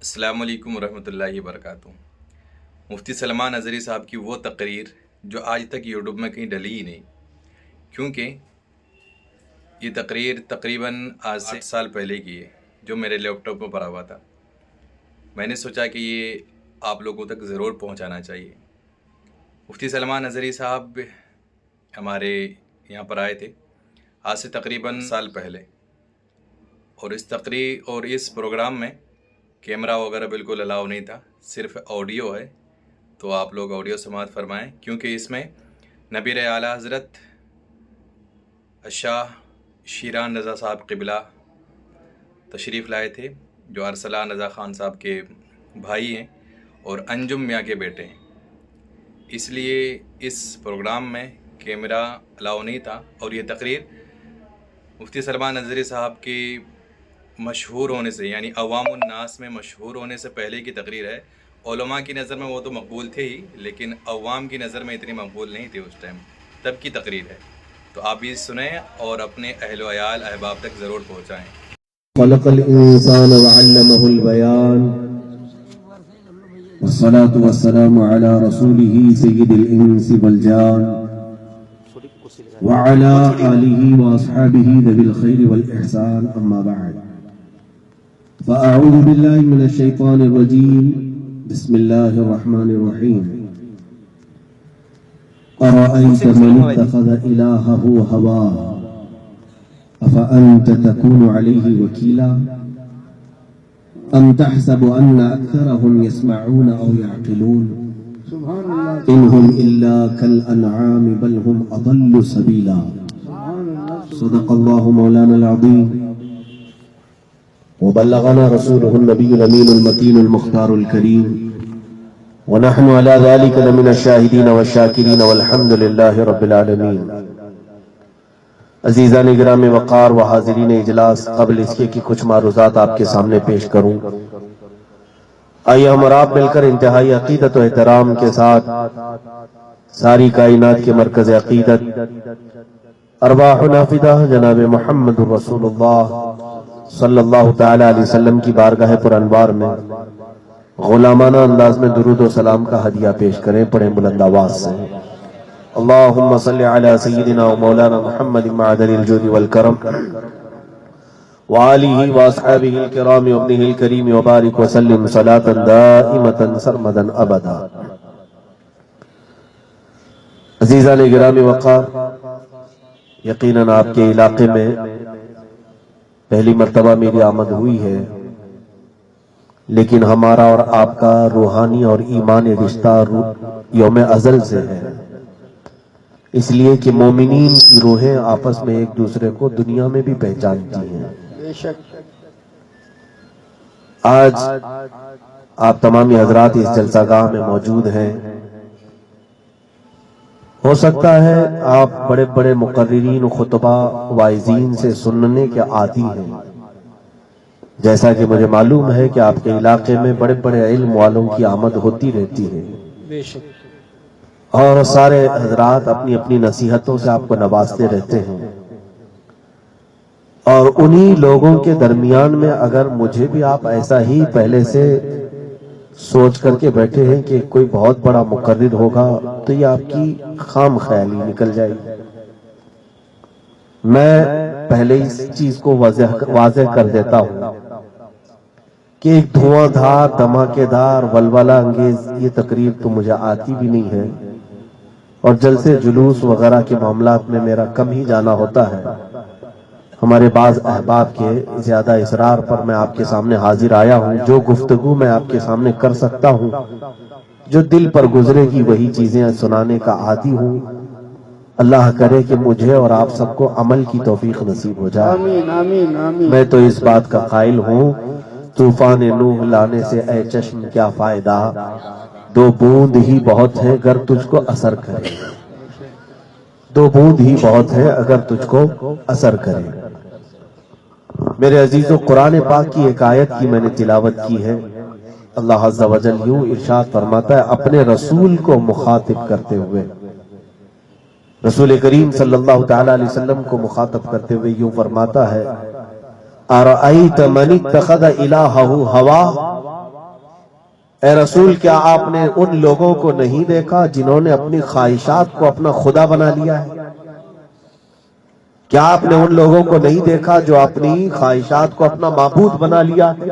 السلام علیکم ورحمۃ اللہ وبرکاتہ۔ مفتی سلمان اظہری صاحب کی وہ تقریر جو آج تک یوٹیوب میں کہیں ڈلی ہی نہیں، کیونکہ یہ تقریر تقریباً آج سے 8 سال پہلے کی ہے، جو میرے لیپ ٹاپ میں پڑا ہوا تھا۔ میں نے سوچا کہ یہ آپ لوگوں تک ضرور پہنچانا چاہیے۔ مفتی سلمان اظہری صاحب ہمارے یہاں پر آئے تھے آج سے تقریباً سال پہلے، اور اس تقریر اور اس پروگرام میں کیمرہ وغیرہ بالکل الاؤ نہیں تھا، صرف آڈیو ہے، تو آپ لوگ آڈیو سماعت فرمائیں، کیونکہ اس میں نبیر اعلیٰ حضرت شاہ شیران رضا صاحب قبلہ تشریف لائے تھے، جو ارسلان رضا خان صاحب کے بھائی ہیں اور انجم میاں کے بیٹے ہیں۔ اس لیے اس پروگرام میں کیمرہ الاؤ نہیں تھا، اور یہ تقریر مفتی سلمان اظہری صاحب کی مشہور ہونے سے، یعنی عوام الناس میں مشہور ہونے سے پہلے کی تقریر ہے۔ علماء کی نظر میں وہ تو مقبول تھے ہی، لیکن عوام کی نظر میں اتنی مقبول نہیں تھی اس ٹائم، تب کی تقریر ہے۔ تو آپ بھی سنیں اور اپنے اہل و عیال احباب تک ضرور پہنچائیں۔ خلق الإنسان وعلمه البيان والصلاة والسلام على رسوله سيد الإنس والجان وعلى آله وأصحابه ذوي الخير والإحسان، أما بعد، فأعوذ بالله من الشيطان الرجيم، بسم الله الرحمن الرحيم. أرأيت من اتخذ إلهه هواه أفأنت تكون عليه وكيلا أم تحسب أن أكثرهم يسمعون أو يعقلون إن هم إلا كالأنعام بل هم أضل سبيلا. صدق الله مولانا العظيم وبلغنا رسوله النبي الأمين المتين المختار الكريم، ونحن على ذلك لمن الشاهدين والشاكرين والحمد لله رب العالمين. عزیزان گرامی وقار و حاضرین اجلاس، قبل اس کے کچھ معروضات آپ کے سامنے پیش کروں، آئیے ہم اور آپ مل کر انتہائی عقیدت و احترام کے ساتھ ساری کائنات کے مرکز عقیدت ارواح نافدہ جناب محمد رسول اللہ صلی اللہ تعالی علیہ وسلم کی بارگاہ پر انوار میں غلامانہ انداز میں درود و سلام کا ہدیہ پیش کریں۔ پڑھیں بلند آواز سے، اللہم صلی علی سیدنا و مولانا محمد معدن الجود والکرم وآلہ واصحابہ الکرام وابنہ الکریم وبارک وسلم صلاة دائمة سرمدا ابدا۔ عزیزان گرامی وقار، یقیناً آپ کے علاقے میں پہلی مرتبہ میری آمد ہوئی ہے، لیکن ہمارا اور آپ کا روحانی اور ایمانی رشتہ یوم ازل سے ہے، اس لیے کہ مومنین کی روحیں آپس میں ایک دوسرے کو دنیا میں بھی پہچانتی ہیں۔ آج آپ تمامی حضرات اس جلسہ گاہ میں موجود ہیں، ہو سکتا ہے آپ بڑے بڑے مقررین و خطبہ واعظین سے سننے کے عادی ہیں، جیسا کہ مجھے معلوم ہے کہ آپ کے علاقے میں بڑے بڑے علم والوں کی آمد ہوتی رہتی ہے، اور سارے حضرات اپنی اپنی نصیحتوں سے آپ کو نوازتے رہتے ہیں، اور انہی لوگوں کے درمیان میں اگر مجھے بھی آپ ایسا ہی پہلے سے سوچ کر کے بیٹھے ہیں کہ کوئی بہت بڑا مقرر ہوگا، تو یہ آپ کی خام خیالی نکل جائے گی۔ میں پہلے اس چیز کو واضح کر دیتا ہوں کہ ایک دھواں دھار دھماکے دار ولولہ انگیز یہ تقریر تو مجھے آتی بھی نہیں ہے، اور جلسے جلوس وغیرہ کے معاملات میں میرا کم ہی جانا ہوتا ہے۔ ہمارے بعض احباب کے زیادہ اصرار پر میں آپ کے سامنے حاضر آیا ہوں۔ جو گفتگو میں آپ کے سامنے کر سکتا ہوں، جو دل پر گزرے گی، وہی چیزیں سنانے کا عادی ہوں۔ اللہ کرے کہ مجھے اور آپ سب کو عمل کی توفیق نصیب ہو جائے۔ آمین آمین آمین۔ میں تو اس بات کا قائل ہوں، طوفان نوح لانے سے اے چشم کیا فائدہ، دو بوند ہی بہت ہے اگر تجھ کو اثر کرے، دو بوند ہی بہت ہے اگر تجھ کو اثر کرے۔ میرے عزیزو، قرآن پاک کی ایک آیت کی میں نے تلاوت کی ہے۔ اللہ عز و جل یوں ارشاد فرماتا ہے اپنے رسول کو مخاطب کرتے ہوئے، رسول کریم صلی اللہ تعالی علیہ وسلم کو مخاطب کرتے ہوئے یوں فرماتا ہے، ارأیت من اتخذ الہہ ہوا اے رسول کیا آپ نے ان لوگوں کو نہیں دیکھا جنہوں نے اپنی خواہشات کو اپنا خدا بنا لیا ہے؟ کیا آپ نے ان لوگوں کو نہیں دیکھا جو اپنی خواہشات کو اپنا معبود بنا لیا ہے؟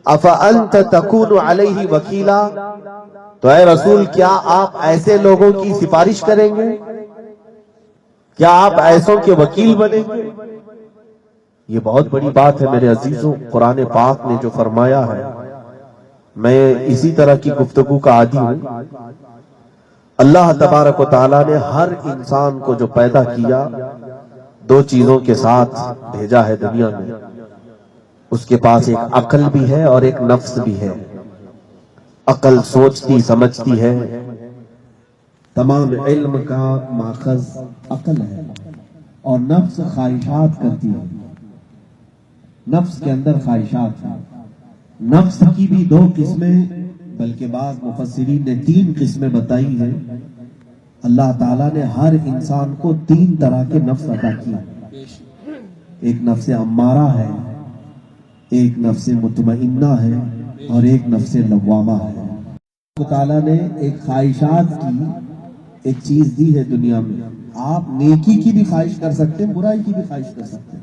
افانت تکون علیہ وکیلا، تو اے رسول کیا آپ ایسے لوگوں کی سفارش کریں گے؟ کیا آپ ایسوں کے وکیل بنیں گے؟ یہ بہت بڑی بات ہے میرے عزیزوں، قرآن پاک نے جو فرمایا ہے، میں اسی طرح کی گفتگو کا عادی ہوں۔ اللہ تبارک و تعالیٰ نے ہر انسان کو جو پیدا کیا دو چیزوں کے ساتھ بھیجا ہے دنیا میں، اس کے پاس ایک عقل بھی ہے اور ایک نفس بھی ہے۔ عقل سوچتی سمجھتی ہے، تمام علم کا ماخذ عقل ہے، اور نفس خواہشات کرتی ہے، نفس کے اندر خواہشات ہیں۔ نفس کی بھی دو قسمیں، بلکہ بعض مفسرین نے 3 قسمیں بتائی ہیں۔ اللہ تعالیٰ نے ہر انسان کو 3 طرح کے نفس عطا کیا، ایک نفس امارہ ہے، ایک نفس مطمئنہ ہے، اور ایک نفس لوامہ ہے۔ اللہ تعالیٰ نے ایک خواہشات کی ایک چیز دی ہے دنیا میں، آپ نیکی کی بھی خواہش کر سکتے ہیں، برائی کی بھی خواہش کر سکتے ہیں۔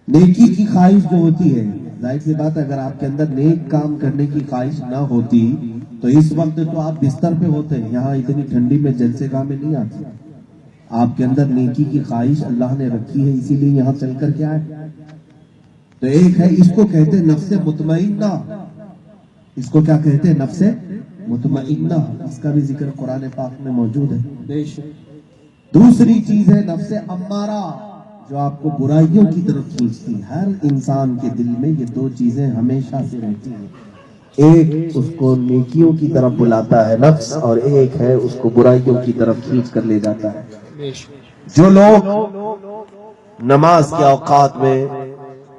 نیکی کی خواہش جو ہوتی ہے، ظاہر سی بات ہے اگر آپ کے اندر نیک کام کرنے کی خواہش نہ ہوتی تو اس وقت تو آپ بستر پہ ہوتے ہیں، یہاں اتنی ٹھنڈی میں جلسے گاہ میں نہیں آتے۔ آپ کے اندر نیکی کی خواہش اللہ نے رکھی ہے، اسی لیے یہاں چل کر کے آئے۔ تو ایک ہے، اس کو کہتے ہیں نفس مطمئنہ، اس کو کیا کہتے ہیں؟ نفس مطمئنہ، اس کا بھی ذکر قرآن پاک میں موجود ہے۔ دوسری چیز ہے نفس امارہ، جو آپ کو برائیوں کی طرف کھینچتی ہے۔ ہر انسان کے دل میں یہ 2 چیزیں ہمیشہ سے رہتی ہیں، ایک اس کو نیکیوں کی طرف بلاتا ہے نفس، اور ایک ہے اس کو برائیوں کی طرف کھینچ کر لے جاتا ہے۔ جو لوگ نماز کے اوقات میں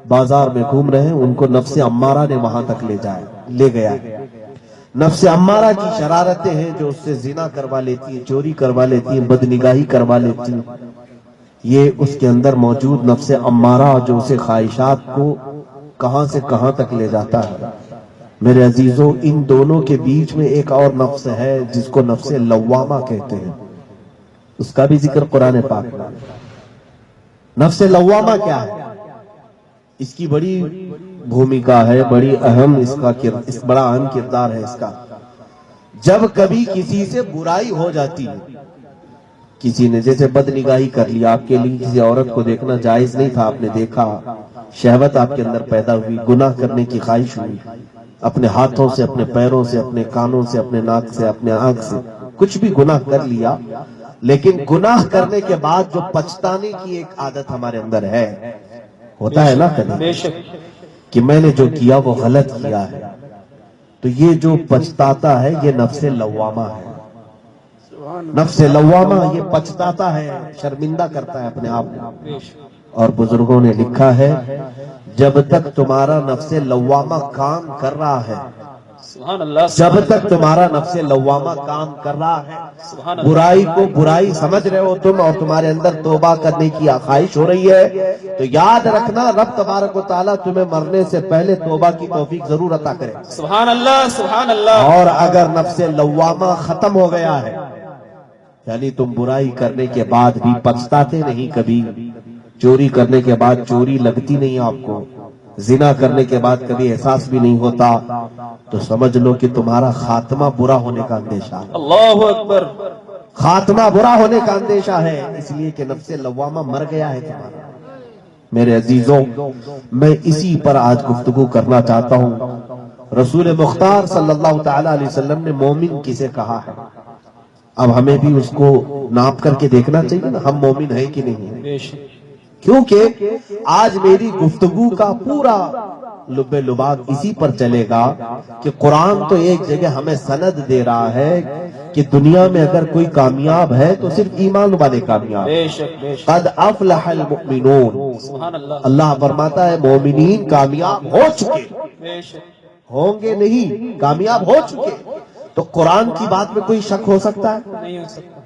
بازار میں گھوم رہے ہیں، ان کو نفس امارہ نے وہاں تک لے گیا ہے۔ نفس امارہ کی شرارتیں ہیں جو اس سے زنا کروا لیتی ہیں، چوری کروا لیتی ہیں، بدنگاہی کروا لیتی ہیں۔ یہ اس کے اندر موجود نفس امارہ جو اسے خواہشات کو کہاں سے کہاں تک لے جاتا ہے۔ میرے عزیزوں، ان دونوں کے بیچ میں ایک اور نفس ہے جس کو نفس لوامہ کہتے ہیں، اس کا بھی ذکر قرآن پاک میں۔ نفس لوامہ کیا ہے؟ اس کی بڑی بھومکا ہے، بڑی اہم بڑا اہم کردار ہے اس کا۔ جب کبھی کسی سے برائی ہو جاتی ہے، کسی نے جیسے بدنگاہی کر لیا، آپ کے لیے کسی عورت کو دیکھنا جائز نہیں تھا، آپ نے دیکھا، شہوت آپ کے اندر پیدا ہوئی، گناہ کرنے کی خواہش ہوئی، اپنے ہاتھوں سے، اپنے پیروں سے، اپنے کانوں سے، اپنے ناک سے، اپنے آنکھ سے کچھ بھی گناہ کر لیا، لیکن گناہ کرنے کے بعد جو پچھتانے کی ایک عادت ہمارے اندر ہے، ہوتا ہے نا کبھی کہ میں نے جو کیا وہ غلط کیا ہے، تو یہ جو پچھتاتا ہے یہ نفس لوامہ ہے۔ نفس لوامہ یہ پچھتاتا ہے، شرمندہ کرتا ہے اپنے آپ کو۔ اور بزرگوں نے لکھا ہے جب تک تمہارا نفس لوامہ کام کر رہا ہے، جب تک تمہارا نفس لوامہ کام کر رہا ہے، برائی کو برائی سمجھ رہے ہو تم، اور تمہارے اندر توبہ کرنے کی خواہش ہو رہی ہے، تو یاد رکھنا رب تبارک و تعالیٰ تمہیں مرنے سے پہلے توبہ کی توفیق ضرور عطا کرے۔ سبحان اللہ، سبحان اللہ۔ اور اگر نفس لوامہ ختم ہو گیا ہے، یعنی تم برائی کرنے کے بعد بھی پچھتاتے نہیں، کبھی چوری کرنے کے بعد چوری لگتی نہیں آپ کو، زنا کرنے کے بعد کبھی احساس بھی نہیں ہوتا، تو سمجھ لو کہ تمہارا خاتمہ برا ہونے کا اندیشہ ہے۔ اللہ اکبر۔ خاتمہ برا ہونے کا اندیشہ ہے، اس لیے کہ نفس لوامہ مر گیا ہے تمہارا۔ میرے عزیزوں، میں اسی پر آج گفتگو کرنا چاہتا ہوں۔ رسول مختار صلی اللہ تعالی علیہ وسلم نے مومن کسے کہا ہے، اب ہمیں بھی اس کو ناپ کر کے دیکھنا چاہیے نا، ہم مومن ہیں کہ نہیں، کیونکہ آج میری گفتگو کا پورا لب لباب اسی پر چلے گا کہ قرآن تو ایک جگہ ہمیں سند دے رہا ہے کہ دنیا میں اگر کوئی کامیاب ہے تو صرف ایمان والے کامیاب ہیں۔ قد افلح المؤمنون، اللہ فرماتا ہے مومنین کامیاب ہو چکے، ہوں گے نہیں، کامیاب ہو چکے۔ تو قرآن کی بات میں کوئی شک ہو سکتا ہے؟ نہیں ہو سکتا۔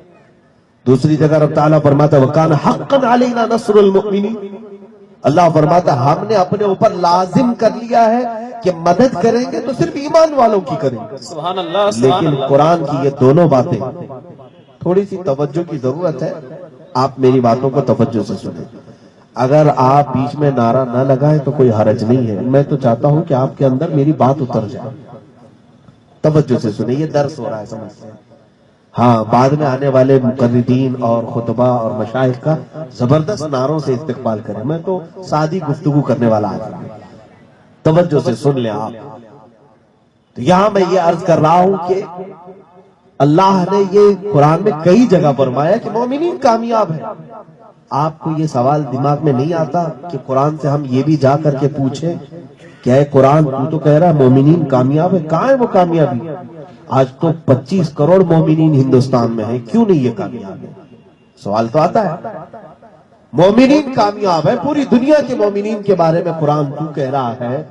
دوسری جگہ رب تعالیٰ فرماتا ہے وَكَانَ حَقًّا عَلَيْنَا نَصْرُ الْمُؤْمِنِينَ، اللہ فرماتا ہے ہم نے اپنے اوپر لازم کر لیا ہے کہ مدد کریں گے تو صرف ایمان والوں کی کریں گے. سبحان اللہ سبحان لیکن اللہ. قرآن کی یہ دونوں باتیں تھوڑی سی توجہ کی ضرورت ہے. آپ میری باتوں کو توجہ سے سنیں. اگر آپ بیچ میں نعرہ نہ لگائیں تو کوئی حرج نہیں ہے. میں تو چاہتا ہوں کہ آپ کے اندر میری بات اتر جائے. توجہ سے سنیں, یہ درس ہو رہا ہے, سمجھتے ہیں. ہاں, بعد میں آنے والے مقررین اور خطبہ اور مشائخ کا زبردست نعروں سے استقبال کریں. میں تو سادی گفتگو کرنے والا آدمی ہوں. توجہ سے سن لیں آپ. تو یہاں میں یہ عرض کر رہا ہوں کہ اللہ نے یہ قرآن میں کئی جگہ فرمایا کہ مومنین کامیاب ہیں. آپ کو یہ سوال دماغ میں نہیں آتا کہ قرآن سے ہم یہ بھی جا کر کے پوچھیں کیا ہے قرآن تو کہہ رہا ہے مومنین کامیاب ہے, کہاں ہے وہ کامیابی؟ آج تو 25 کروڑ مومنین ہندوستان میں ہیں, کیوں نہیں یہ کامیاب ہے؟ سوال تو آتا ہے. مومنین کامیاب ہے, پوری دنیا کے مومنین کے بارے میں قرآن تو کہہ رہا ہے,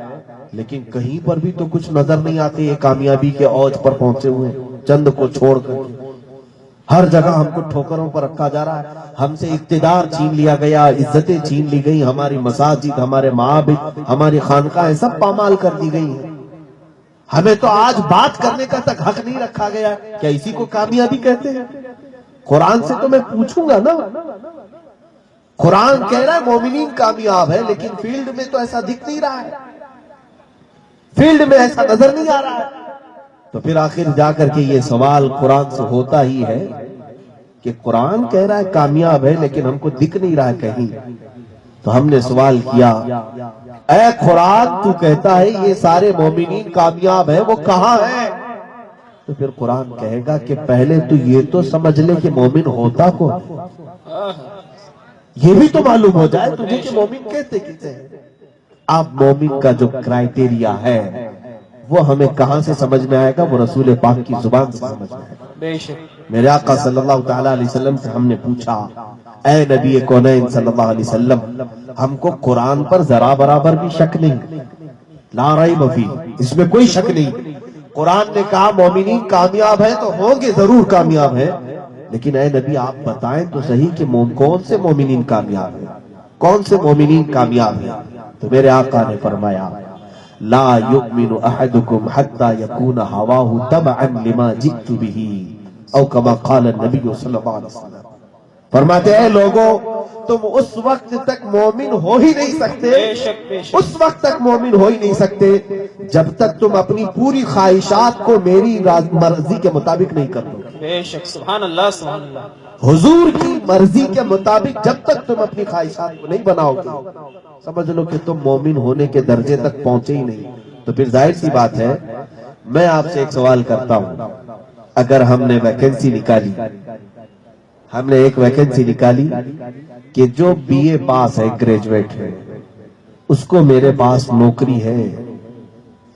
لیکن کہیں پر بھی تو کچھ نظر نہیں آتے یہ کامیابی کے اوج پر پہنچے ہوئے, چند کو چھوڑ کر. ہر جگہ ہم کو ٹھوکروں پر رکھا جا رہا ہے, ہم سے اقتدار چھین لیا گیا, عزتیں چھین لی گئی, ہماری مساجد, ہمارے معابد, ہماری خانقاہیں سب پامال کر دی گئی ہیں. ہمیں تو آج بات کرنے کا تک حق نہیں رکھا گیا. کیا اسی کو کامیابی کہتے ہیں؟ قرآن سے تو میں پوچھوں گا نا. قرآن کہہ رہا ہے مومنین کامیاب ہے, لیکن فیلڈ میں تو ایسا دکھ نہیں رہا ہے, فیلڈ میں ایسا نظر نہیں آ رہا ہے. تو پھر آخر جا کر کے یہ سوال قرآن سے ہوتا ہی ہے کہ قرآن کہہ رہا ہے کامیاب ہے لیکن ہم کو دکھ نہیں رہا ہے کہیں. تو ہم نے سوال کیا, اے قرآن تو کہتا ہے یہ سارے مومنین کامیاب ہیں, وہ کہاں ہیں؟ تو پھر قرآن کہے گا کہ پہلے تو یہ تو سمجھ لے کہ مومن ہوتا کون, یہ بھی تو معلوم ہو جائے تجھے کہ مومن کہتے کسے ہیں. اب مومن کا جو کرائٹیریا ہے وہ ہمیں کہاں سے سمجھ میں آئے گا؟ وہ رسول پاک کی زبان سے سمجھ میں آئے گا. بے شک. میرے آقا صلی اللہ تعالیٰ علیہ وسلم سے ہم نے پوچھا, اے نبی کونین صلی اللہ علیہ وسلم, ہم کو قرآن پر ذرا برابر بھی شک نہیں, لا ریب فی, اس میں کوئی شک نہیں. قرآن نے کہا مومنین کامیاب ہیں تو ہوں گے, ضرور کامیاب ہیں, لیکن اے نبی آپ بتائیں تو صحیح کہ کون سے مومنین کامیاب ہیں, کون سے مومنین کامیاب ہیں؟ تو میرے آقا نے فرمایا, لا یؤمن احدکم حتی یکون ہواہ تبعا لما جئت بہ, او کما قال النبی صلی اللہ علیہ وسلم. فرماتے ہیں لوگوں تم اس وقت تک مومن ہو ہی نہیں سکتے, اس وقت تک مومن ہو ہی نہیں سکتے جب تک تم اپنی پوری خواہشات کو میری مرضی کے مطابق نہیں کر دو. بے شک. سبحان اللہ سبحان اللہ. حضور کی مرضی کے مطابق جب تک تم اپنی خواہشات کو نہیں بناؤ گے, سمجھ لو کہ تم مومن ہونے کے درجے تک پہنچے ہی نہیں. تو پھر ظاہر سی بات ہے, میں آپ سے ایک سوال کرتا ہوں, اگر ہم نے ویکینسی نکالی, ہم نے ایک ویکینسی نکالی کہ جو بی اے پاس ہے, گریجویٹ ہے, اس کو میرے پاس نوکری ہے,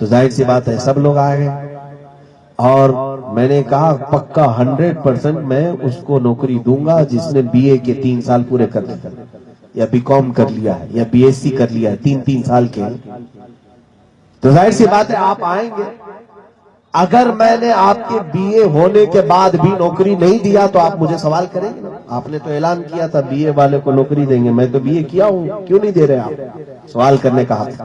تو ظاہر سی بات ہے سب لوگ آئے گئے, اور میں نے کہا پکا 100% میں اس کو نوکری دوں گا جس نے بی اے کے 3 سال پورے کر لیا, یا بی کام کر لیا ہے, یا بی ایس سی کر لیا ہے, 3 سال کے. تو ظاہر سی بات ہے آپ آئیں گے. اگر میں نے آپ کے بی اے ہونے کے بعد بھی نوکری نہیں دیا تو آپ مجھے سوال کریں گے. آپ نے تو اعلان کیا تھا بی اے والے کو نوکری دیں گے, میں تو بی اے کیا ہوں, کیوں نہیں دے رہے آپ؟ سوال کرنے کا حق.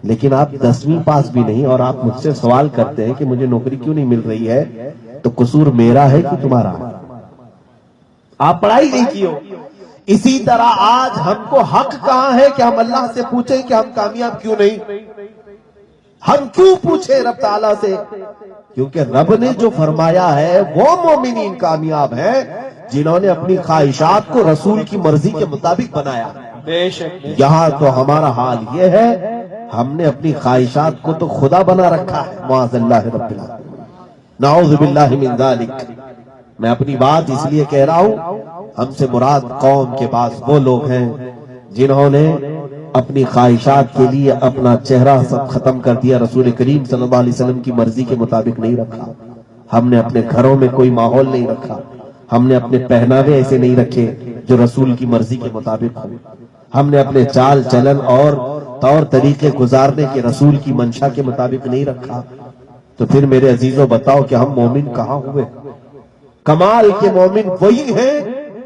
لیکن آپ 10ویں پاس بھی نہیں اور آپ مجھ سے سوال کرتے ہیں کہ مجھے نوکری کیوں نہیں مل رہی ہے, تو قصور میرا ہے کہ تمہارا؟ آپ پڑھائی نہیں کی ہو. اسی طرح آج ہم کو حق کہاں ہے کہ ہم اللہ سے پوچھیں کہ ہم کامیاب کیوں نہیں؟ ہم کیوں پوچھیں رب تعالیٰ سے؟ کیونکہ رب نے جو فرمایا ہے وہ مومنین کامیاب ہیں جنہوں نے اپنی خواہشات کو رسول کی مرضی کے مطابق بنایا. بے شک. یہاں تو ہمارا حال یہ ہے, ہم نے اپنی خواہشات کو تو خدا بنا رکھا ہے, معاذ اللہ رب العالمین, نعوذ باللہ من ذالک. میں اپنی بات اس لیے کہہ رہا ہوں, ہم سے مراد قوم کے پاس وہ لوگ ہیں جنہوں نے اپنی خواہشات کے لیے اپنا چہرہ سب ختم کر دیا, رسول کریم صلی اللہ علیہ وسلم کی مرضی کے مطابق نہیں رکھا. ہم نے اپنے گھروں میں کوئی ماحول نہیں رکھا, ہم نے اپنے پہناوے ایسے نہیں رکھے جو رسول کی مرضی کے مطابق ہو, ہم نے اپنے چال چلن اور طور طریقے گزارنے کے رسول کی منشا کے مطابق نہیں رکھا. تو پھر میرے عزیزوں بتاؤ کہ ہم مومن کہاں ہوئے؟ کمال کے مومن وہی ہیں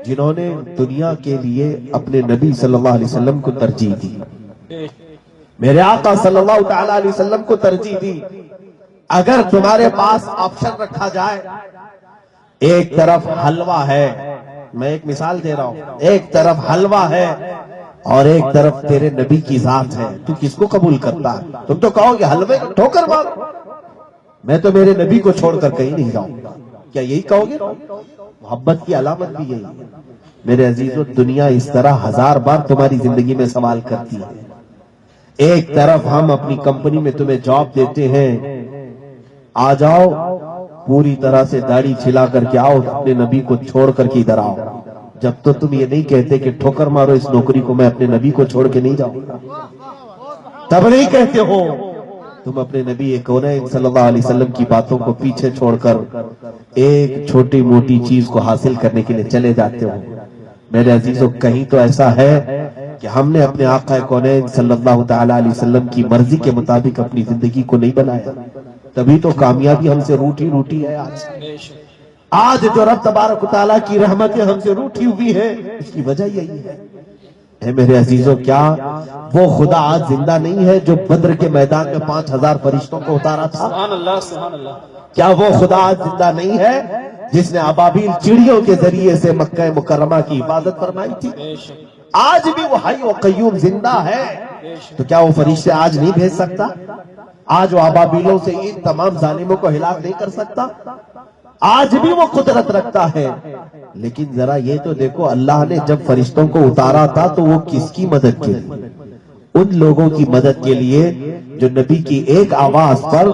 جنہوں نے دنیا کے لیے اپنے نبی صلی اللہ علیہ وسلم کو ترجیح دی، میرے آقا صلی اللہ تعالی علیہ وسلم کو ترجیح دی۔ اگر تمہارے پاس آپشن رکھا جائے، ایک طرف حلوہ ہے، میں ایک مثال دے رہا ہوں، ایک طرف حلوہ ہے اور ایک طرف تیرے نبی کی ذات ہے، تو کس کو قبول کرتا ہے؟ تم تو کہو گے حلوے کو ٹھوکر مارو، میں تو میرے نبی کو چھوڑ کر کہیں نہیں جاؤں گا، کیا یہی کہو گے؟ محبت کی علامت بھی یہی ہے۔ میرے عزیزو، دنیا اس طرح ہزار بار تمہاری زندگی میں سوال کرتی ہے۔ ایک طرف ہم اپنی کمپنی میں تمہیں جاب دیتے ہیں، آ جاؤ پوری طرح سے داڑھی چھلا کر کے آؤ، اپنے نبی کو چھوڑ کر کے ادھر آؤ۔ جب تو تم یہ نہیں کہتے کہ ٹھوکر مارو اس نوکری کو، میں اپنے نبی کو چھوڑ کے نہیں جاؤں گا، تب نہیں کہتے ہو، تم اپنے نبی کونین صلی اللہ علیہ وسلم کی باتوں کو پیچھے چھوڑ کر ایک چھوٹی موٹی چیز کو حاصل کرنے کے لیے چلے جاتے ہو۔ میرے عزیزو، کہیں تو ایسا ہے کہ ہم نے اپنے آقا کونین صلی اللہ تعالی علیہ وسلم کی مرضی کے مطابق اپنی زندگی کو نہیں بنایا، تبھی تو کامیابی ہم سے روٹی روٹی ہے۔ آج جو رب تبارک و تعالیٰ کی رحمتیں ہم سے روٹھی ہوئی ہے، اس کی وجہ یہی ہے۔ اے میرے عزیزو، کیا وہ خدا آج زندہ نہیں ہے جو بدر کے میدان میں 5000 فرشتوں کو اتارا تھا؟ سبحان اللہ، سبحان اللہ۔ کیا وہ خدا آج زندہ نہیں ہے جس نے ابابیل چڑیوں کے ذریعے سے مکہ مکرمہ کی حفاظت فرمائی تھی؟ آج بھی وہ حی و قیوم زندہ ہے، تو کیا وہ فرشتے آج نہیں بھیج سکتا؟ آج وہ ابابیلوں سے ان تمام ظالموں کو ہلاک نہیں کر سکتا؟ آج بھی وہ قدرت رکھتا ہے۔ لیکن ذرا یہ تو دیکھو، اللہ نے جب فرشتوں کو اتارا تھا تو وہ کس کی مدد کے لیے؟ ان لوگوں کی مدد کے لیے جو نبی کی ایک آواز پر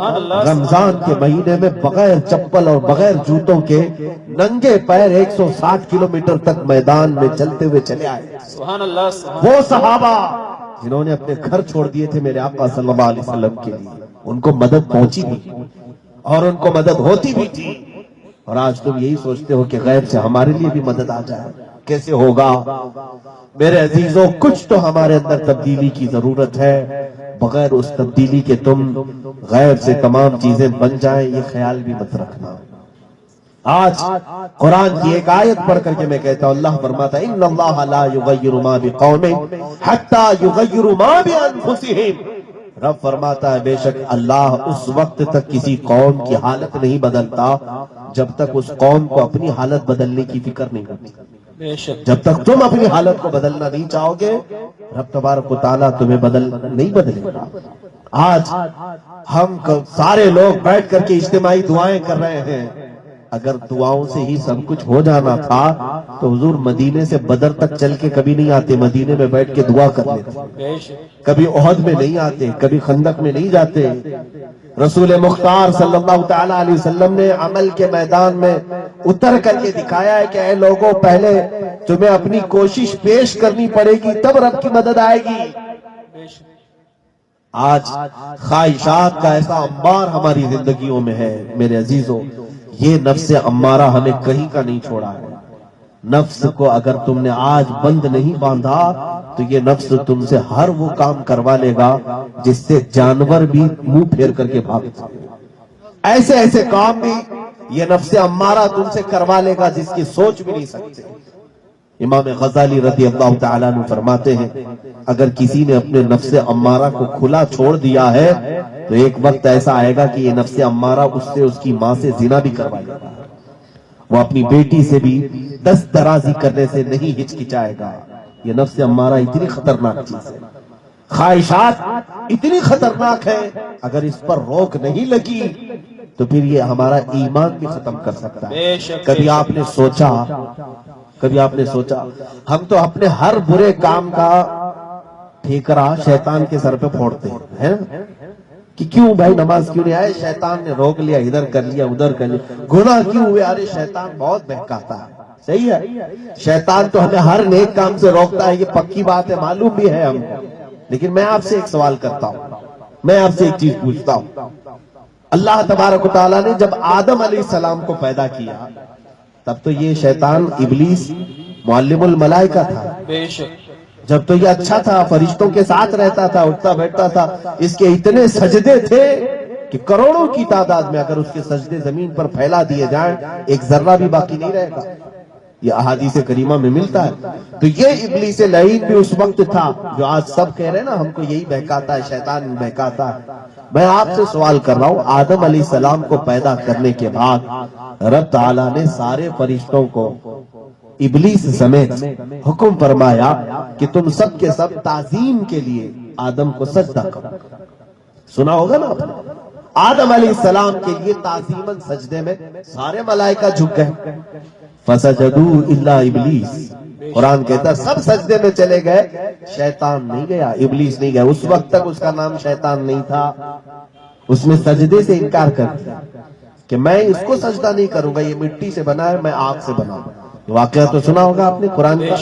رمضان کے مہینے میں بغیر چپل اور بغیر جوتوں کے ننگے پیر 160 کلومیٹر تک میدان میں چلتے ہوئے چلے آئے۔ سبحان اللہ، سبحان وہ صحابہ جنہوں نے اپنے گھر چھوڑ دیے تھے میرے آقا صلی اللہ علیہ وسلم کے لیے، ان کو مدد پہنچی بھی اور ان کو مدد ہوتی بھی تھی۔ اور آج تم یہی سوچتے ہو کہ غیب سے ہمارے لیے بھی مدد آ جائے، کیسے ہوگا؟ میرے عزیزوں، کچھ تو ہمارے اندر تبدیلی کی ضرورت ہے، بغیر اس تبدیلی کے تم غیب سے تمام چیزیں بن جائیں یہ خیال بھی مت رکھنا۔ آج قرآن کی ایک آیت پڑھ کر کے میں کہتا ہوں، اللہ فرماتا ہے ان اللہ لا یغیر ما بقوم حتی یغیروا ما بانفسہم۔ رب فرماتا ہے بے شک اللہ اس وقت تک کسی قوم کی حالت نہیں بدلتا جب تک اس قوم کو اپنی حالت بدلنے کی فکر نہیں ہوتی۔ بے شک، جب تک تم اپنی حالت کو بدلنا نہیں چاہو گے، رب تبارک و تعالیٰ تمہیں نہیں بدلے گا۔ آج ہم سارے لوگ بیٹھ کر کے اجتماعی دعائیں کر رہے ہیں، اگر دعاؤں سے ہی سب کچھ ہو جانا تھا تو حضور مدینے سے بدر تک چل کے کبھی نہیں آتے، مدینے میں بیٹھ کے دعا کر لیتے، بے شک، کبھی احد میں نہیں آتے، کبھی خندق میں نہیں جاتے۔ رسول مختار صلی اللہ تعالی علیہ وسلم نے عمل کے میدان میں اتر کر کے دکھایا ہے کہ اے لوگوں، پہلے تمہیں اپنی کوشش پیش کرنی پڑے گی تب رب کی مدد آئے گی۔ بے شک، آج خواہشات کا ایسا انبار ہماری زندگیوں میں ہے میرے عزیزوں، یہ نفس امارہ ہمیں کہیں کا نہیں چھوڑا ہے۔ نفس کو اگر تم نے آج بند نہیں باندھا تو یہ نفس تم سے ہر وہ کام کروا لے گا جس سے جانور بھی منہ پھیر کر کے بھاگتا ہے۔ ایسے ایسے کام بھی یہ نفس امارہ تم سے کروا لے گا جس کی سوچ بھی نہیں سکتے۔ امام غزالی رضی اللہ تعالیٰ عنہ فرماتے ہیں اگر کسی نے اپنے نفس امارہ کو کھلا چھوڑ دیا ہے تو ایک وقت ایسا آئے گا کہ یہ نفس امارہ اس سے اس کی ماں سے زنا بھی کروائے گا، وہ اپنی بیٹی سے بھی دست درازی کرنے سے نہیں ہچکچائے گا۔ یہ نفس امارہ اتنی خطرناک چیز ہے، خواہشات اتنی خطرناک ہے، اگر اس پر روک نہیں لگی تو پھر یہ ہمارا ایمان بھی ختم کر سکتا ہے۔ کبھی آپ نے سوچا ہم تو اپنے ہر برے کام کا ٹھیکرا شیطان کے سر پہ پھوڑتے ہیں کہ کیوں بھائی نماز کیوں نہیں آئے، شیطان نے روک لیا، ادھر کر لیا ادھر کر لیا، گناہ کیوں ہوئے، ارے شیطان بہت بہکاتا ہے۔ صحیح ہے، شیطان تو ہمیں ہر نیک کام سے روکتا ہے، یہ پکی بات ہے، معلوم بھی ہے ہم کو۔ لیکن میں آپ سے ایک سوال کرتا ہوں، میں آپ سے ایک چیز پوچھتا ہوں، اللہ تبارک و تعالیٰ نے جب آدم علیہ السلام کو پیدا کیا تب تو یہ شیطان ابلیس معلم الملائکہ تھا، بے شک، جب تو یہ اچھا تھا، فرشتوں کے ساتھ رہتا تھا، اٹھتا بیٹھتا تھا، اس کے اتنے سجدے تھے کہ کروڑوں کی تعداد میں اگر اس کے سجدے زمین پر پھیلا دیے جائیں ایک ذرہ بھی باقی نہیں رہے گا۔ یہ احادیث کریمہ میں ملتا ہے. تو یہ ابلیس لعین بھی اس وقت تھا جو آج سب کہہ رہے ہیں نا ہم کو یہی بہکاتا ہے، شیطان بہکاتا ہے. میں آپ سے سوال کر رہا ہوں، آدم علیہ السلام کو پیدا کرنے کے بعد رب تعالیٰ نے سارے فرشتوں کو ابلیس سمیت حکم فرمایا کہ تم سب کے سب تعظیم کے لیے آدم کو سجدہ کرو. سنا ہوگا نا آپ نے؟ آدم علیہ السلام کے لیے تعظیماً سجدے میں سارے ملائکہ جھک گئے. فسجدوا الا ابلیس، قرآن کہتا ہے سب سجدے میں چلے گئے، شیطان نہیں گیا، ابلیس نہیں گیا. اس وقت تک اس کا نام شیطان نہیں تھا. اس نے سجدے سے انکار کر دیا کہ میں اس کو سجدہ نہیں کروں گا، یہ مٹی سے بنا ہے، میں آگ سے بنا ہوں. واقعہ تو سنا ہوگا آپ نے قرآن کا.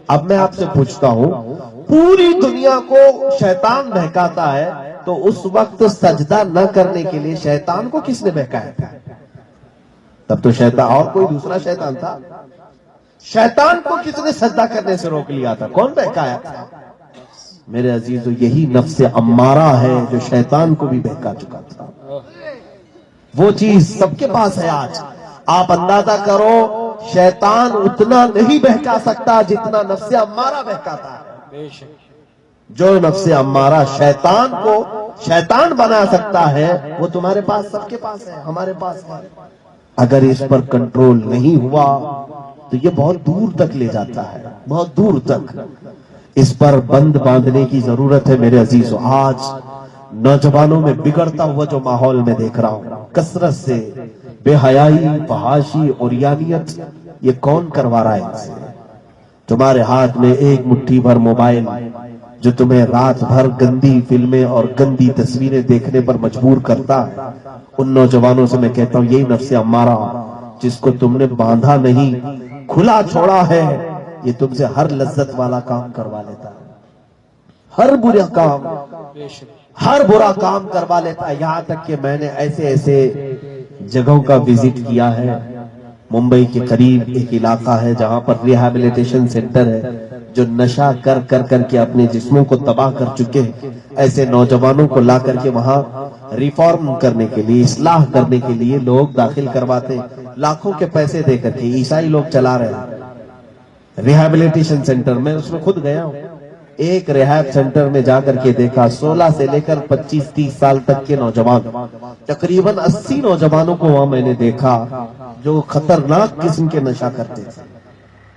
اب میں آپ سے پوچھتا ہوں، پوری دنیا کو شیطان بہکاتا ہے تو اس وقت سجدہ نہ کرنے کے لیے شیطان کو کس نے بہکایا تھا؟ تب تو شیطان اور کوئی دوسرا شیطان تھا. شیطان کو کس نے سجدہ کرنے سے روک لیا تھا؟ کون بہکایا تھا؟ میرے عزیزو، یہی نفس امارہ ہے جو شیطان کو بھی بہکا چکا تھا. وہ چیز سب کے پاس ہے آج. آپ اندازہ کرو، شیطان اتنا نہیں بہکا سکتا جتنا نفس امارہ بہکاتا ہے. جو نفس امارہ شیطان کو شیطان بنا سکتا ہے وہ تمہارے پاس، سب کے پاس ہے، ہمارے پاس ہے. اگر اس پر کنٹرول نہیں ہوا تو یہ بہت دور تک لے جاتا ہے، بہت دور تک. اس پر بند باندھنے کی ضرورت ہے میرے عزیزو. آج نوجوانوں میں بگڑتا ہوا جو ماحول میں دیکھ رہا ہوں، کثرت سے بے حیائی، فحاشی، عریانیت، یہ کون کروا رہا ہے ان سے؟ تمہارے ہاتھ میں ایک مٹھی بھر موبائل جو تمہیں رات بھر گندی فلمیں اور گندی تصویریں دیکھنے پر مجبور کرتا ہے. ان نوجوانوں سے میں کہتا ہوں، یہی نفس امارہ جس کو تم نے باندھا نہیں، کھلا چھوڑا ہے، یہ تم سے ہر لذت والا کام کروا لیتا ہے، ہر برا کام کروا لیتا ہے. یہاں تک کہ میں نے ایسے جگہوں کا وزٹ کیا ہے. ممبئی کے قریب ایک علاقہ ہے جہاں پر ریہیبلیٹیشن سینٹر ہے، جو نشہ کر کے اپنے جسموں کو تباہ کر چکے ہیں. ایسے نوجوانوں کو لا کر کے وہاں ریفارم کرنے کے لیے، اصلاح کرنے کے لیے لوگ داخل کرواتے ہیں، لاکھوں کے پیسے دے کر کے. عیسائی لوگ چلا رہے ہیں ریہیبلیٹیشن سینٹر. میں اس میں خود گیا ہوں. ایک ریہیب سینٹر میں جا کر کے دیکھا، 16 سے لے کر 25-30 سال تک کے نوجوان، تقریباً 80 نوجوانوں کو وہاں میں نے دیکھا جو خطرناک قسم کے نشہ کرتے تھے.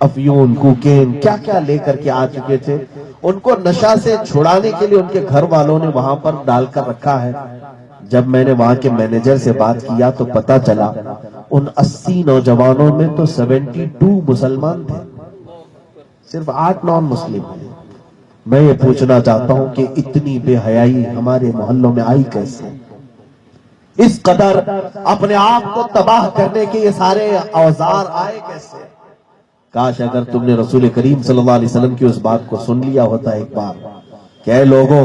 افیون، کوکین، کیا کیا لے کر کے آ چکے تھے. ان کو نشہ سے چھڑانے کے لیے ان کے گھر والوں نے وہاں پر ڈال کر رکھا ہے. جب میں نے وہاں کے مینیجر سے بات کیا تو پتا چلا ان 80 نوجوانوں میں تو 72 مسلمان تھے، صرف 8 نان مسلم ہیں. میں یہ پوچھنا چاہتا ہوں کہ اتنی بے حیائی ہمارے محلوں میں آئی کیسے؟ اس قدر اپنے آپ کو تباہ کرنے کے یہ سارے اوزار آئے کیسے؟ کاش اگر تم نے رسول کریم صلی اللہ علیہ وسلم کی اس بات کو سن لیا ہوتا ایک بار کہ اے لوگوں،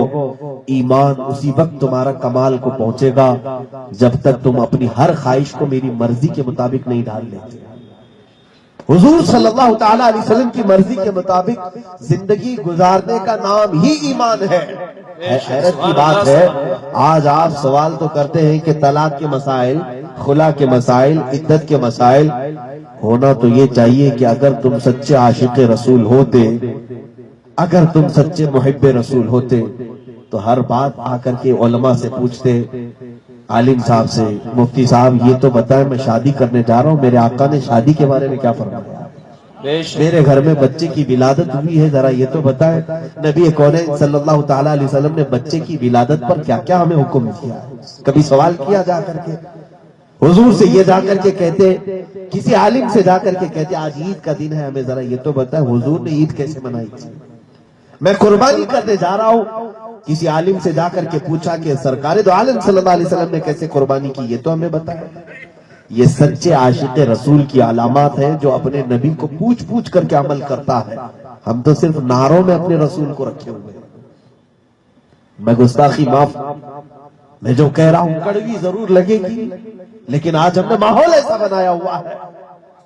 ایمان اسی وقت تمہارا کمال کو پہنچے گا جب تک تم اپنی ہر خواہش کو میری مرضی کے مطابق نہیں ڈال لیتے. حضور صلی اللہ تعالی علیہ وسلم کی مرضی کے مطابق زندگی گزارنے کا نام ہی ایمان ہے. حیرت کی بات ہے، آج آپ سوال تو کرتے ہیں کہ طلاق کے مسائل، خلا کے مسائل، عدت کے مسائل. ہونا تو یہ چاہیے کہ اگر تم سچے عاشق رسول ہوتے، اگر تم سچے محب رسول ہوتے تو ہر بات آ کر کے علماء سے پوچھتے، عالم صاحب سے، مفتی صاحب یہ تو بتائیں میں شادی کرنے جا رہا ہوں، میرے آقا نے شادی کے بارے میں کیا فرمایا؟ میرے گھر میں بچے کی ولادت ہوئی ہے، ذرا یہ تو بتائیں نبی کونین صلی اللہ تعالی علیہ وسلم نے بچے کی ولادت پر کیا کیا ہمیں حکم کیا؟ کبھی سوال کیا جا کر کے؟ حضور سے یہ جا کر کے کہتے، کسی عالم سے جا کر کے کہتے آج عید کا دن ہے، ہمیں ذرا یہ تو بتائیں حضور نے عید کیسے منائی تھی؟ میں قربانی کرنے جا رہا ہوں، کسی عالم سے جا کر کے پوچھا کہ سرکار دو عالم صلی اللہ علیہ وسلم نے کیسے قربانی کی، یہ تو ہمیں بتائیں. یہ سچے عاشق رسول کی علامات ہیں جو اپنے نبی کو پوچھ پوچھ کر کے عمل کرتا ہے. ہم تو صرف نعروں میں اپنے رسول کو رکھے ہوئے ہیں. میں گستاخی معاف، میں جو کہہ رہا ہوں کڑوی ضرور لگے گی، لیکن آج ہم نے ماحول ایسا بنایا ہوا ہے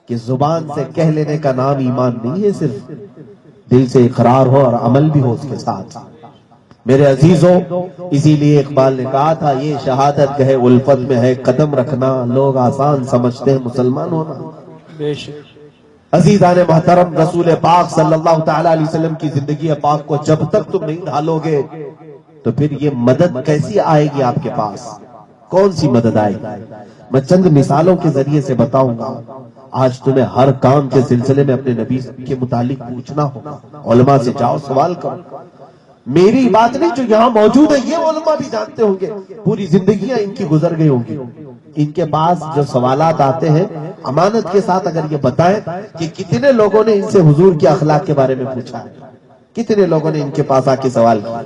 کہ زبان سے کہہ لینے کا نام ایمان نہیں ہے، صرف دل سے اقرار ہو اور عمل بھی ہو اس کے ساتھ. میرے عزیزوں، اسی لیے اقبال نے کہا تھا یہ شہادت گہے الفت میں ہے قدم رکھنا، لوگ آسان سمجھتے ہیں مسلمان ہونا. عزیزان محترم، رسول پاک صلی اللہ تعالی علیہ وسلم کی زندگی پاک کو جب تک تم نہیں ڈھالو گے تو پھر یہ مدد کیسی آئے گی آپ کے پاس؟ کون سی مدد آئے گی؟ میں چند مثالوں کے ذریعے سے بتاؤں گا. آج تمہیں ہر کام کے سلسلے میں اپنے نبی کے متعلق پوچھنا ہوگا. علماء سے جاؤ، سوال کرو. میری بات نہیں، جو یہاں موجود ہے یہ علماء بھی جانتے ہوں گے، پوری زندگیاں ان کی گزر گئی ہوں گی. ان کے پاس جو سوالات آتے ہیں امانت کے ساتھ اگر یہ بتائیں کہ کتنے لوگوں نے ان سے حضور کے اخلاق کے بارے میں پوچھا ہے، کتنے لوگوں نے ان کے پاس آ کے سوال کیا.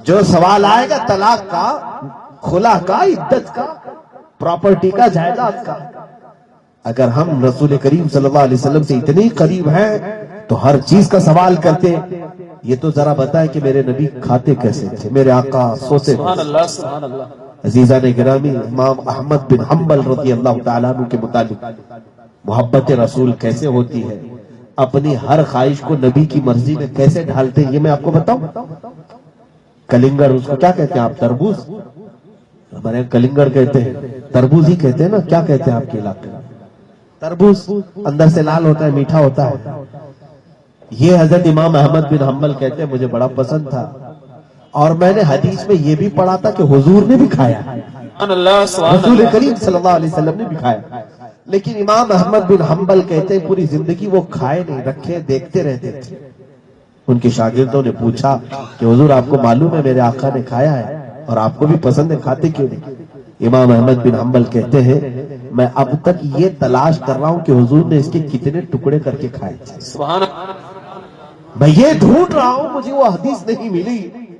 جو سوال آئے گا طلاق کا، خلا کا، عدت کا، پراپرٹی کا، جائیداد کا. اگر ہم رسول کریم صلی اللہ علیہ وسلم سے اتنے قریب ہیں تو ہر چیز کا سوال کرتے. یہ تو ذرا بتائیں کہ میرے نبی کھاتے کیسے تھے، میرے آقا سوتے سبحان اللہ سبحان اللہ. عزیزان گرامی، امام احمد بن حنبل رضی اللہ تعالیٰ عنہ کے مطابق محبت رسول کیسے ہوتی ہے، اپنی ہر خواہش کو نبی کی مرضی میں کیسے ڈھالتے ہیں، یہ میں آپ کو بتاؤں. کلنگر، اس کو کیا کہتے ہیں آپ؟ تربوز. ہمارے یہاں کلنگر کہتے ہیں، تربوز ہی کہتے ہیں نا. کیا کہتے ہیں آپ کے علاقے میں؟ تربوز. اندر سے لال ہوتا ہے، میٹھا ہوتا ہے. یہ حضرت امام احمد بن حنبل کہتے ہیں مجھے بڑا پسند تھا، اور میں نے حدیث میں یہ بھی پڑھا تھا کہ حضور نے بھی کھایا، سبحان اللہ سبحان رسول اللہ. کریم صلی اللہ علیہ وسلم نے بھی کھایا. لیکن امام احمد بن حنبل کہتے ہیں پوری زندگی وہ کھائے نہیں، رکھے دیکھتے رہتے تھے. ان کے شاگردوں نے پوچھا کہ حضور آپ کو معلوم ہے میرے آقا نے کھایا ہے اور آپ کو بھی پسند ہے، کھاتے کیوں نہیں؟ امام احمد بن حنبل کہتے ہیں میں اب تک یہ تلاش کر رہا ہوں کہ حضور نے اس کے کتنے ٹکڑے کر کے کھائے تھے. سبحان اللہ. میں یہ ڈھونڈ رہا ہوں، مجھے وہ حدیث نہیں ملی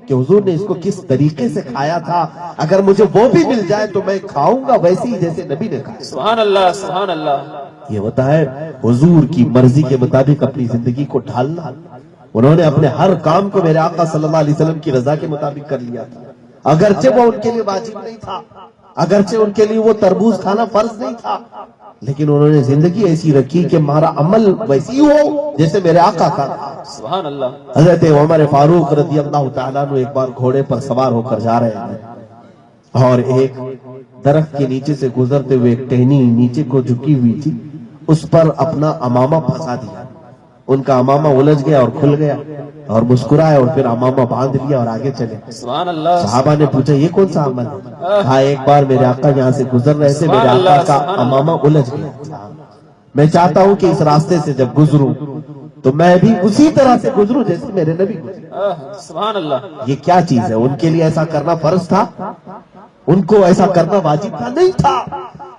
کہ حضور نے اس کو کس طریقے سے کھایا تھا. اگر مجھے وہ بھی مل جائے تو میں کھاؤں گا ویسے ہی جیسے نبی نے کھایا. سبحان اللہ سبحان اللہ. یہ ہوتا ہے حضور کی مرضی کے مطابق اپنی زندگی کو ڈھالنا. انہوں نے اپنے ہر کام کو میرے آقا صلی اللہ علیہ وسلم کی رضا کے مطابق کر لیا تھا. اگرچہ وہ ان کے لیے واجب نہیں تھا، اگرچہ ان کے لیے وہ تربوز کھانا فرض نہیں تھا، لیکن انہوں نے زندگی ایسی رکھی کہ ہمارا عمل ویسی ہو جیسے میرے آقا کا تھا. سبحان اللہ. حضرت عمر فاروق رضی اللہ تعالیٰ عنہ ایک بار گھوڑے پر سوار ہو کر جا رہے ہیں اور ایک درخت کے نیچے سے گزرتے ہوئے ایک ٹہنی نیچے کو جھکی ہوئی تھی، اس پر اپنا امامہ پھنسا دیا. ان کا امامہ الجھ گیا اور کھل گیا اور مسکرائے اور پھر امامہ باندھ لیا اور آگے چلے. سبحان اللہ. صحابہ نے پوچھا یہ کون سا عمل ہے؟ کہا ایک بار میرے آقا یہاں سے گزر رہے تھے، میرے آقا کا امامہ الجھ گیا. میں چاہتا ہوں کہ اس راستے سے جب گزروں تو میں بھی اسی طرح سے گزروں جیسے میرے نبی گزرے. سبحان اللہ. یہ کیا چیز ہے؟ ان کے لیے ایسا کرنا فرض تھا؟ ان کو ایسا کرنا واجب تھا؟ نہیں تھا.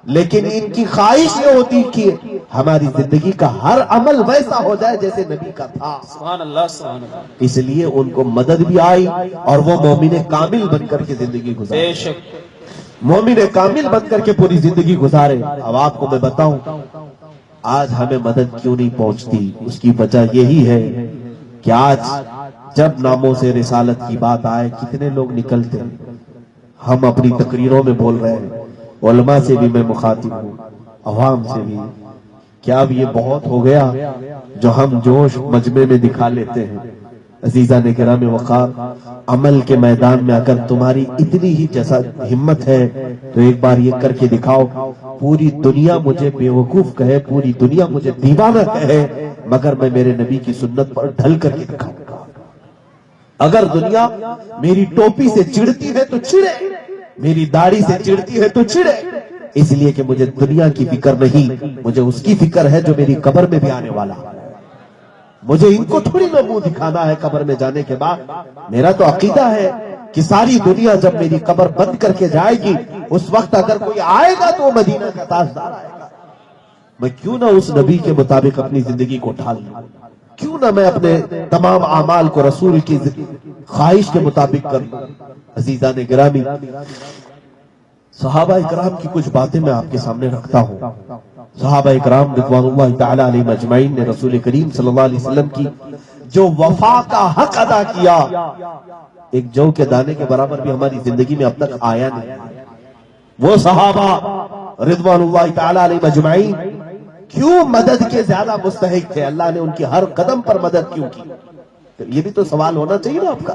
لیکن ان کی خواہش یہ ہوتی کہ ہماری زندگی کا ہر عمل ویسا ہو جائے جیسے نبی کا تھا. سبحان اللہ سبحان اللہ. اس لیے ان کو مدد بھی آئی اور وہ مومن کامل بن کر کے زندگی گزارے. بے شک. مومن کامل بن کر کے پوری زندگی گزارے. اب آپ کو میں بتاؤں آج ہمیں مدد کیوں نہیں پہنچتی؟ اس کی وجہ یہی ہے کہ آج جب ناموں سے رسالت کی بات آئے کتنے لوگ نکلتے ہیں. ہم اپنی تقریروں میں بول رہے ہیں، علماء سے بھی میں مخاطب ہوں، عوام سے بھی. کیا اب یہ بہت ہو گیا جو ہم جوش مجمع میں دکھا لیتے ہیں؟ عزیزان کرام وقار، عمل کے میدان میں اگر تمہاری اتنی ہی جیسا ہمت ہے تو ایک بار یہ کر کے دکھاؤ. پوری دنیا مجھے بیوقوف کہے، پوری دنیا مجھے دیوانہ کہے، مگر میں میرے نبی کی سنت پر ڈھل کر کے دکھاؤں گا. اگر دنیا میری ٹوپی سے چڑھتی ہے تو چڑھے، میری داڑھی سے چڑھتی ہے تو چڑھے، اس لیے کہ مجھے دنیا کی فکر نہیں، مجھے اس کی فکر ہے جو میری قبر میں بھی آنے والا. مجھے ان کو تھوڑی نہ منہ دکھانا ہے قبر میں جانے کے بعد. میرا تو عقیدہ ہے کہ ساری دنیا جب میری قبر بند کر کے جائے گی اس وقت اگر کوئی آئے گا تو وہ مدینہ کا تاجدار آئے گا. میں کیوں نہ اس نبی کے مطابق اپنی زندگی کو ڈھال لوں؟ کیوں نہ میں اپنے تمام اعمال کو رسول کی خواہش کے مطابق کر لوں؟ عزیزان گرامی، صحابہ اکرام کی کچھ باتیں میں آپ کے سامنے رکھتا ہوں. صحابہ اکرام رضوان اللہ تعالی علیہم اجمعین نے رسول کریم صلی اللہ علیہ وسلم کی جو وفا کا حق ادا کیا، ایک جو کے دانے کے برابر بھی ہماری زندگی میں اب تک آیا نہیں. وہ صحابہ رضوان اللہ تعالی علیہم اجمعین کیوں مدد کے زیادہ مستحق تھے؟ اللہ نے ان کی ہر قدم پر مدد کیوں کی؟ یہ بھی تو سوال ہونا چاہیے نا آپ کا.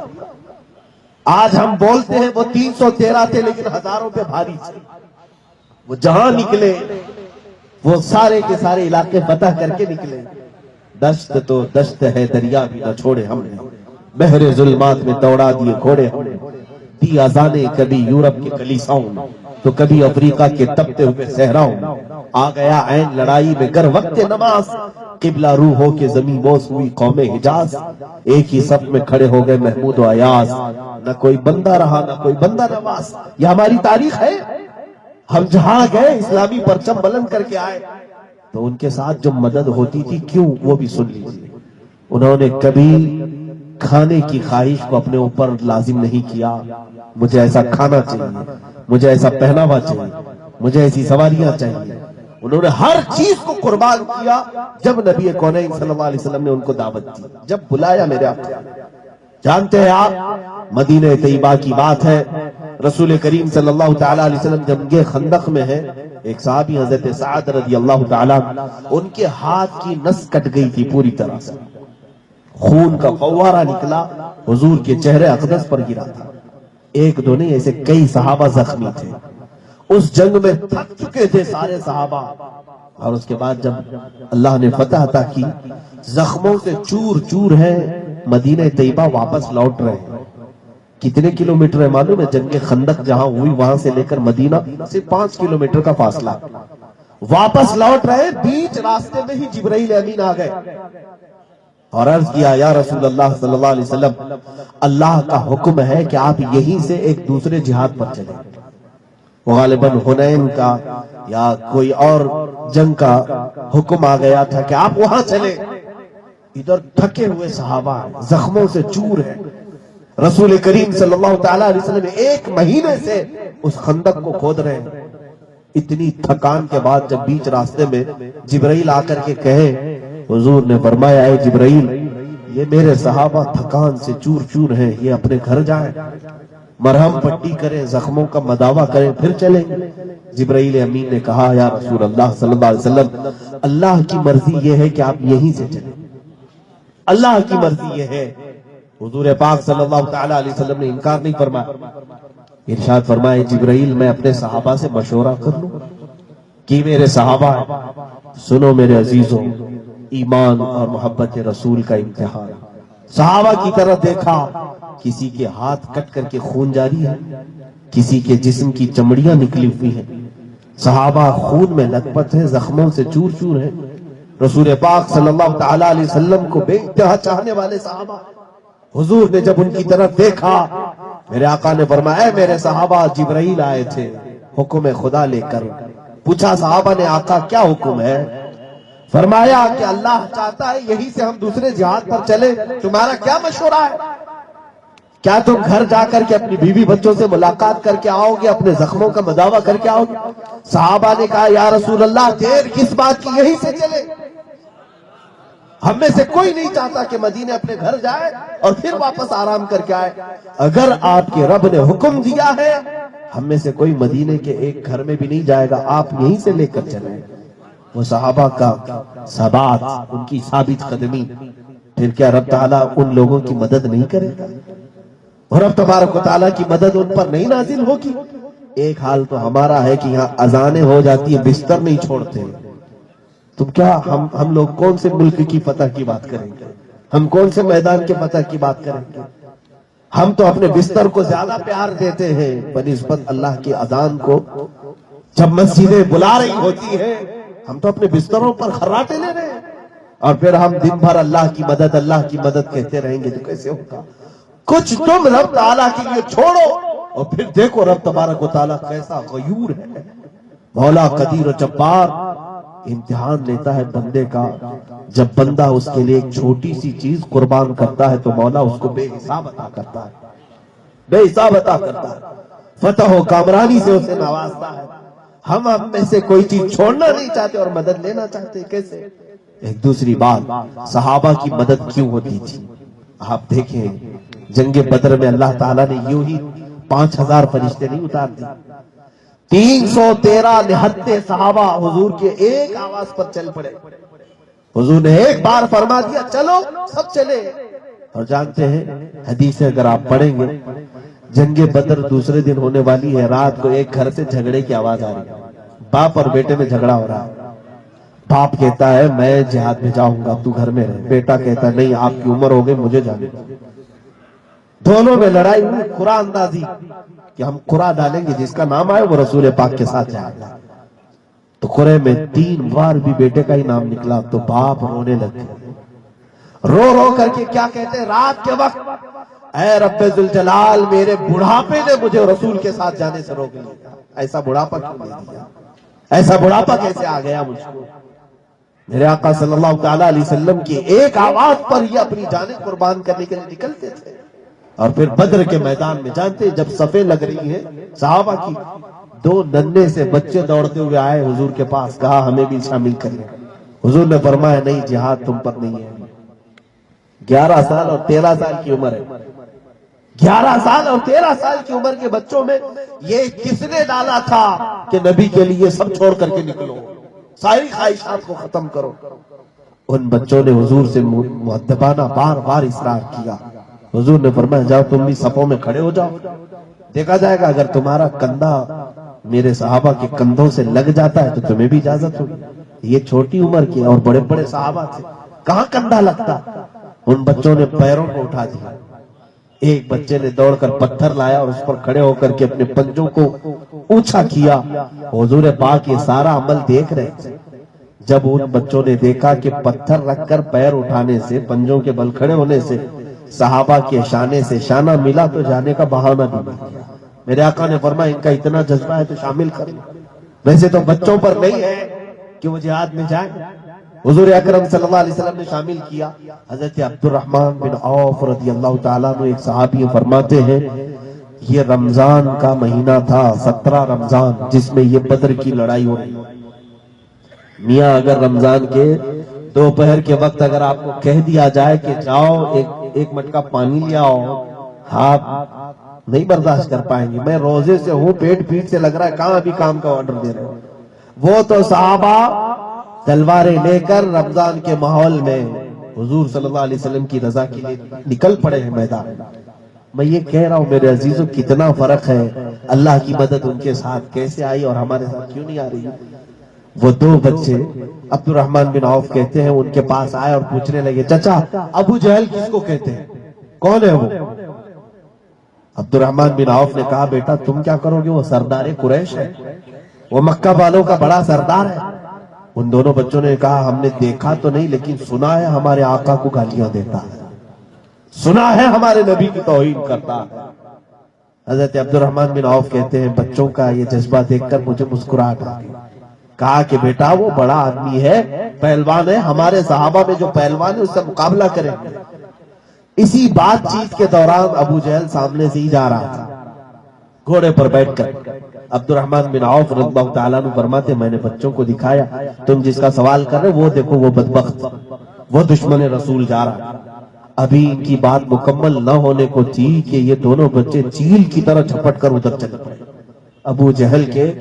آج ہم بولتے ہیں وہ 313 تھے لیکن ہزاروں پہ بھاری تھے. وہ جہاں نکلے وہ سارے کے سارے علاقے فتح کر کے نکلے. دشت تو دشت ہے دریا بھی نہ چھوڑے ہم نے، بحر ظلمات میں دوڑا دیے گھوڑے ہم نے، دی اذانیں کبھی یورپ کے کلیساؤں میں تو کبھی افریقہ کے تپتے ہوئے صحراؤں میں، آ گیا عین لڑائی میں گر وقت نماز، قبلہ روح ہو کے زمین بوس ہوئی قوم حجاز، ایک ہی صف میں کھڑے ہو گئے محمود و ایاز، نہ کوئی بندہ رہا نہ کوئی بندہ نواز۔ یہ ہماری تاریخ ہے، ہم جہاں گئے اسلامی پرچم بلند کر کے آئے، تو ان کے ساتھ جو مدد ہوتی تھی کیوں، وہ بھی سن لیجیے۔ انہوں نے کبھی کھانے کی خواہش کو اپنے اوپر لازم نہیں کیا، مجھے ایسا کھانا چاہیے، مجھے ایسا پہناوا چاہیے، مجھے ایسی سواریاں چاہیے۔ انہوں نے ہر چیز کو قربان کیا جب نبی کونین صلی اللہ علیہ وسلم نے ان کو دعوت دی، جب بلایا میرے آپ۔ جانتے ہیں آپ مدینہ طیبہ کی بات ہے، رسول کریم صلی اللہ تعالی علیہ وسلم جنگ خندق میں ہے، ایک صحابی حضرت سعد رضی اللہ تعالی ان کے ہاتھ کی نس کٹ گئی تھی پوری طرح سے، خون کا فوارہ نکلا، حضور کے چہرے اقدس پر گرا تھا۔ ایک دو نہیں، ایسے کئی صحابہ زخمی تھے، اس جنگ میں تھک چکے تھے سارے صحابہ، اور اس کے بعد جب اللہ نے فتح عطا کی، زخموں سے چور چور ہیں، مدینہ طیبہ واپس لوٹ رہے ہیں۔ کتنے کلومیٹر ہے معلوم ہے؟ جنگ خندق جہاں ہوئی وہاں سے لے کر مدینہ صرف 5 کلومیٹر کا فاصلہ۔ واپس لوٹ رہے، بیچ راستے میں ہی جبرائیل امین آ گئے اور عرض کیا، یا رسول اللہ صلی اللہ علیہ وسلم، اللہ کا حکم ہے کہ آپ یہیں سے ایک دوسرے جہاد پر چلیں۔ وہ غالباً حنین کا یا کوئی اور جنگ کا حکم آ گیا تھا کہ آپ وہاں چلیں۔ ادھر تھکے ہوئے صحابہ ہیں، زخموں سے چور ہیں، رسول کریم صلی اللہ تعالی علیہ وسلم 1 مہینے سے اس خندق کو کھود رہے ہیں۔ اتنی تھکان کے بعد جب بیچ راستے میں جبرائیل آ کر کے کہے، حضور نے فرمایا، اے جبرائیل، یہ میرے صحابہ تھکان سے چور چور ہیں، یہ اپنے گھر جائیں، مرہم پٹی کریں، زخموں کا مداوا کریں، پھر چلیں گے۔ جبرائیل امین نے کہا، یا رسول اللہ صلی اللہ علیہ وسلم، اللہ کی مرضی یہ ہے کہ آپ یہیں سے چلیں، اللہ کی مرضی یہ ہے۔ حضور پاک صلی اللہ تعالی علیہ وسلم نے انکار نہیں فرمایا، ارشاد فرمائے، جبرائیل میں اپنے صحابہ سے مشورہ کر لوں کہ میرے صحابہ ہیں، سنو میرے عزیزوں، ایمان اور محبت رسول کا امتحان۔ صحابہ کی طرف دیکھا، کسی کے ہاتھ کٹ کر کے خون جاری ہے، کسی کے جسم کی چمڑیاں نکلی ہوئی ہیں، صحابہ خون میں لت پت ہیں، زخموں سے چور چور ہیں۔ رسول پاک صلی اللہ تعالی علیہ وسلم کو بے انتہا چاہنے والے صحابہ، حضور نے جب ان کی طرف دیکھا، میرے آقا نے فرمایا، اے میرے صحابہ، جبرائیل آئے تھے حکم خدا لے کر۔ پوچھا صحابہ نے، آقا کیا حکم ہے؟ فرمایا کہ اللہ چاہتا ہے یہیں سے ہم دوسرے جہاد پر چلے، تمہارا کیا مشورہ ہے؟ کیا تم گھر جا کر کے اپنی بیوی بچوں سے ملاقات کر کے آؤ گے، اپنے زخموں کا مداوا کر کے آؤ گے؟ صحابہ نے کہا، یا رسول اللہ، دیر کس بات کی، یہیں سے چلے۔ ہم میں سے کوئی نہیں چاہتا کہ مدینے اپنے گھر جائے اور پھر واپس آرام کر کے آئے۔ اگر آپ کے رب نے حکم دیا ہے، ہم میں سے کوئی مدینے کے ایک گھر میں بھی نہیں جائے گا، آپ یہیں سے لے کر چلیں۔ وہ صحابہ کا ثبات، ان کی ثابت قدمی، پھر کیا رب تعالیٰ ان لوگوں کی مدد نہیں کرے گا؟ اور رب تبارک و تعالیٰ کی مدد ان پر نہیں نازل ہوگی؟ ایک حال تو ہمارا ہے کہ یہاں اذانیں ہو جاتی ہے، بستر نہیں چھوڑتے۔ تم کیا ہم لوگ کون سے ملک کی فتح کی بات کریں گے؟ ہم کون سے میدان کے فتح کی بات کریں گے؟ ہم تو اپنے بستر کو زیادہ پیار دیتے ہیں بنسبت اللہ کی اذان کو۔ جب مسجدیں بلا رہی ہوتی ہیں، ہم تو اپنے بستروں پر خراٹے لے رہے ہیں، اور پھر ہم دن بھر اللہ کی مدد کہتے رہیں گے تو کیسے ہوگا؟ کچھ تم رب تعالیٰ کے لیے چھوڑو، اور پھر دیکھو رب تبارک و تعالیٰ کیسا غیور ہے۔ مولا قدیر و جبار امتحان لیتا ہے بندے کا، جب بندہ اس کے لیے ایک چھوٹی سی چیز قربان کرتا ہے تو مولا اس کو بے حساب عطا کرتا ہے، بے حساب عطا کرتا ہے، فتح و کامرانی سے اسے نوازتا ہے۔ ہم میں سے کوئی چیز چھوڑنا نہیں چاہتے اور مدد لینا چاہتے، کیسے؟ ایک دوسری بات، صحابہ کی مدد کیوں ہوتی تھی؟ آپ دیکھیں، جنگ بدر میں اللہ تعالیٰ نے یوں ہی 5000 فرشتے نہیں اتار دی، 313 نہتے صحابہ حضور کے ایک آواز پر چل پڑے۔ حضور نے ایک بار فرما دیا، چلو، سب چلے۔ اور جانتے ہیں حدیث اگر آپ پڑھیں گے، جنگ بدر دوسرے دن ہونے والی ہے، رات کو ایک گھر سے جھگڑے کی آواز آ رہی ہے، باپ اور بیٹے میں جھگڑا ہو رہا ہے، باپ کہتا ہے میں جہاد میں جاؤں گا، تو گھر میں رہ۔ بیٹا کہتا ہے نہیں، آپ کی عمر ہو گئی، مجھے جانے دو۔ دونوں میں لڑائی ہوئی، قرآن اندازی کہ ہم قرآن ڈالیں گے، جس کا نام آئے وہ رسول پاک کے ساتھ جائے گا۔ تو قرآن میں 3 بار بھی بیٹے کا ہی نام نکلا تو باپ رونے لگے، رو رو کر کے کیا کہتے ہیں رات کے وقت، اے رب ذوالجلال، میرے بڑھاپے نے مجھے رسول کے ساتھ جانے سے روک لیا، ایسا بڑھاپا کیوں دے دیا، ایسا بڑھاپا کیسے آ گیا مجھ کو۔ میرے آقا صلی اللہ تعالی علیہ وسلم کی ایک آواز پر یہ اپنی جانیں قربان کرنے کے لیے نکلتے تھے۔ اور پھر بدر کے میدان میں جانتے جب صفیں لگ رہی ہیں صحابہ کی، 2 ننھے سے بچے دوڑتے ہوئے آئے حضور کے پاس، کہا ہمیں بھی شامل کریں۔ حضور نے فرمایا نہیں، جہاد تم پر نہیں ہے۔ 11 سال اور 13 سال کی عمر ہے، 11 سال اور 13 سال کی عمر کے بچوں میں یہ کس نے ڈالا تھا کہ نبی کے لیے سب چھوڑ کر کے نکلو، ساری خواہشات کو ختم کرو۔ ان بچوں نے حضور سے مؤدبانہ بار بار اصرار کیا۔ حضور نے فرمایا جاؤ تم بھی صفوں میں کھڑے ہو جاؤ، دیکھا جائے گا، اگر تمہارا کندھا میرے صحابہ کے کندھوں سے لگ جاتا ہے تو تمہیں بھی اجازت ہوگی۔ یہ چھوٹی عمر کے اور بڑے بڑے صحابہ تھے، کہاں کندھا لگتا۔ ان بچوں نے پیروں کو اٹھا دیا۔ ایک بچے نے دوڑ کر پتھر لایا اور اس پر کھڑے ہو کر کے اپنے پنجوں کو اونچا کیا۔ حضور پاک یہ سارا عمل دیکھ رہے تھے۔ جب ان بچوں نے دیکھا کہ پتھر رکھ کر پیر اٹھانے سے، پنجوں کے بل کھڑے ہونے سے صحابہ کے شانے سے شانہ ملا تو جانے کا بہانہ بھی مل گیا۔ میرے آقا نے فرمایا ان کا اتنا جذبہ ہے تو شامل کر لیں۔ ویسے تو بچوں پر نہیں ہے کہ وہ جہاد میں جائیں۔ حضور اکرم صلی اللہ علیہ وسلم نے شامل کیا۔ حضرت عبد الرحمن بن عوف رضی اللہ تعالیٰ عنہ ایک صحابی فرماتے ہیں یہ رمضان کا مہینہ تھا، 17 رمضان، جس میں یہ بدر کی لڑائی ہو رہی۔ میاں اگر رمضان کے دوپہر کے وقت اگر آپ کو کہہ دیا جائے کہ جاؤ ایک مٹکا پانی لے آؤ، آپ نہیں برداشت کر پائیں گے۔ میں روزے سے ہوں، پیٹ پیٹ سے لگ رہا ہے، کہاں ابھی کام کا آرڈر دے رہے ہو۔ وہ تو صحابہ تلواریں لے کر رمضان کے ماحول میں حضور صلی اللہ علیہ وسلم کی رضا کے لیے نکل پڑے ہیں میدان میں۔ میں یہ کہہ رہا ہوں میرے عزیزوں کتنا فرق ہے، اللہ کی مدد ان کے ساتھ کیسے آئی اور ہمارے ساتھ کیوں نہیں آ رہی۔ وہ 2 بچے عبد الرحمن بن عوف کہتے ہیں ان کے پاس آئے اور پوچھنے لگے چچا ابو جہل کس کو کہتے ہیں، کون ہے وہ؟ عبد الرحمن بن عوف نے کہا بیٹا تم کیا کرو گے، وہ سردار قریش ہے، وہ مکہ والوں کا بڑا سردار ہے۔ ان دونوں بچوں نے کہا ہم نے دیکھا تو نہیں لیکن سنا ہے ہمارے آقا کو گالیاں دیتا ہے، سنا ہے ہمارے نبی کی توہین کرتا ہے۔ حضرت عبد الرحمن بن عوف کہتے ہیں بچوں کا یہ جذبہ دیکھ کر مجھے مسکراہٹ آ گئی۔ کہا کہ بیٹا وہ بڑا آدمی ہے، پہلوان ہے، ہمارے صحابہ میں جو پہلوان ہے اس سے مقابلہ کریں گے۔ اسی بات چیت کے دوران ابو جہل سامنے سے ہی جا رہا تھا گھوڑے پر بیٹھ کر۔ عبد الرحمن بن عوف رضی اللہ تعالیٰ عنہ فرماتے میں نے بچوں کو دکھایا تم جس کا سوال کر رہے وہ دیکھو وہ بدبخت، وہ دشمن رسول جا رہا۔ ابھی ان کی بات مکمل نہ ہونے کو تھی کہ یہ دونوں بچے چیل کی طرح جھپٹ کر ادھر چلے پڑے۔ ابو جہل کے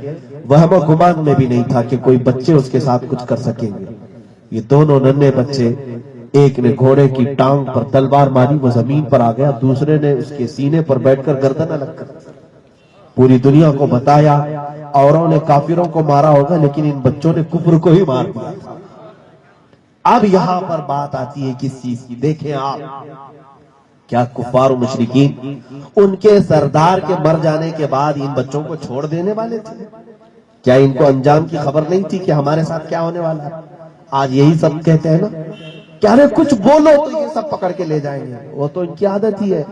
وہم و گمان میں بھی نہیں تھا کہ کوئی بچے اس کے ساتھ کچھ کر سکیں گے۔ یہ دونوں ننھے بچے، ایک نے گھوڑے کی ٹانگ پر تلوار ماری وہ زمین پر آ گیا، دوسرے نے اس کے سینے پر بیٹھ کر گردن الگ کر پوری دنیا کو بتایا اوروں نے کافروں کو مارا ہوگا لیکن ان بچوں نے کفر کو ہی مار دیا۔ اب یہاں پر بات آتی ہے کس چیز کی، دیکھیں آپ کیا کفار و مشرکین ان کے سردار کے مر جانے کے بعد ان بچوں کو چھوڑ دینے والے تھے؟ کیا ان کو انجام کی خبر نہیں تھی کہ ہمارے ساتھ کیا ہونے والا ہے؟ آج یہی سب کہتے ہیں نا کہ ارے کچھ بولو تو یہ سب پکڑ کے لے جائیں گے۔ وہ تو ان کی عادت ہی ہے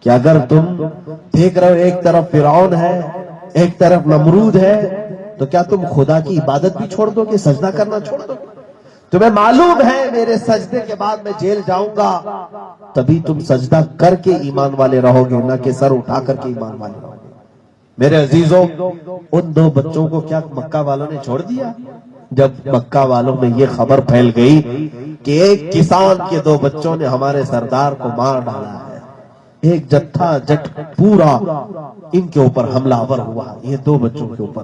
کہ اگر تم دیکھ رہے ہو ایک طرف فرعون ہے ایک طرف نمرود ہے تو کیا تم خدا کی عبادت بھی چھوڑ دو گے، سجدہ کرنا چھوڑ دو گے؟ تمہیں معلوم ہے میرے سجدے کے بعد میں جیل جاؤں گا، تبھی تم سجدہ کر کے ایمان والے رہو گے، نہ کہ سر اٹھا کر کے ایمان والے رہو گے۔ میرے عزیزوں ان 2 بچوں کو کیا مکہ والوں نے چھوڑ دیا؟ جب مکہ والوں میں یہ خبر پھیل گئی کہ ایک کسان کے 2 بچوں نے ہمارے سردار کو مار ڈالا ہے، ایک جتھا جٹ پورا ان کے اوپر حملہ آور ہوا، یہ 2 بچوں کے اوپر،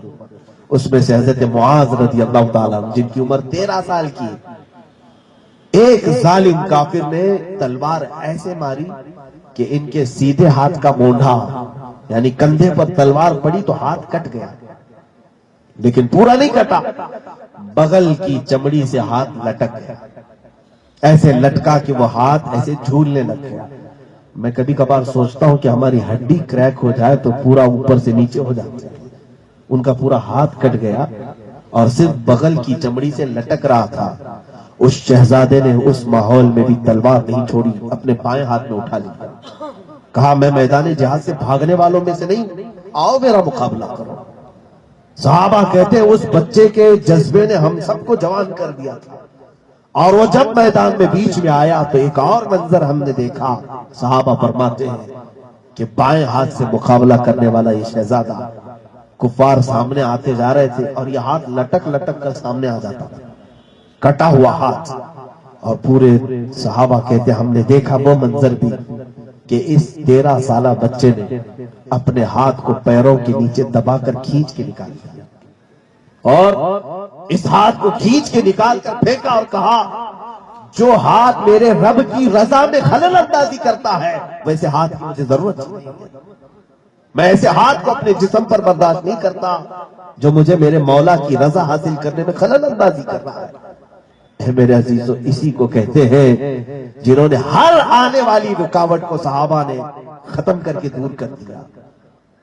اس میں سے حضرت معاذ رضی اللہ تعالیٰ عنہ جن کی عمر 13 سال کی، ایک ظالم کافر نے تلوار ایسے ماری کہ ان کے سیدھے ہاتھ کا مونڈھا یعنی کندھے پر تلوار پڑی تو ہاتھ کٹ گیا، لیکن پورا نہیں کٹا، بغل کی چمڑی سے ہاتھ لٹک گیا، ایسے لٹکا کہ وہ ہاتھ ایسے جھولنے لگ گیا۔ میں کبھی کبھار سوچتا ہوں کہ ہماری ہڈی کریک ہو جائے تو پورا اوپر سے نیچے ہو جاتا ہے، ان کا پورا ہاتھ کٹ گیا اور صرف بغل کی چمڑی سے لٹک رہا تھا۔ اس شہزادے نے اس ماحول میں بھی تلوار نہیں چھوڑی، اپنے بائیں ہاتھ میں اٹھا لیا، کہا میں میدان جہاد سے بھاگنے والوں میں سے نہیں، آؤ میرا مقابلہ کرو۔ صحابہ کہتے ہیں اس بچے کے جذبے نے ہم سب کو جوان کر دیا تھا، اور وہ جب میدان میں بیچ میں آیا تو ایک اور منظر ہم نے دیکھا۔ صحابہ فرماتے ہیں کہ بائیں ہاتھ سے مقابلہ کرنے والا یہ شہزادہ، کفار سامنے آتے جا رہے تھے اور یہ ہاتھ لٹک لٹک کر سامنے آ جاتا تھا، کٹا ہوا ہاتھ۔ اور پورے صحابہ کہتے ہم نے دیکھا وہ منظر بھی کہ اس 13 سالہ بچے نے اپنے ہاتھ کو پیروں کے نیچے دبا کر کھینچ کے نکال دیا، اور اس ہاتھ کو کھینچ کے نکال کر پھینکا اور کہا جو ہاتھ میرے رب کی رضا میں خلل اندازی کرتا ہے ویسے ہاتھ کی مجھے ضرورت نہیں، میں ایسے ہاتھ کو اپنے جسم پر برداشت نہیں کرتا جو مجھے میرے مولا کی رضا حاصل کرنے میں خلل اندازی کر رہا ہے۔ اے میرے عزیزو، اسی کو کہتے ہیں جنہوں نے ہر آنے والی رکاوٹ کو صحابہ نے ختم کر کے دور کر دیا۔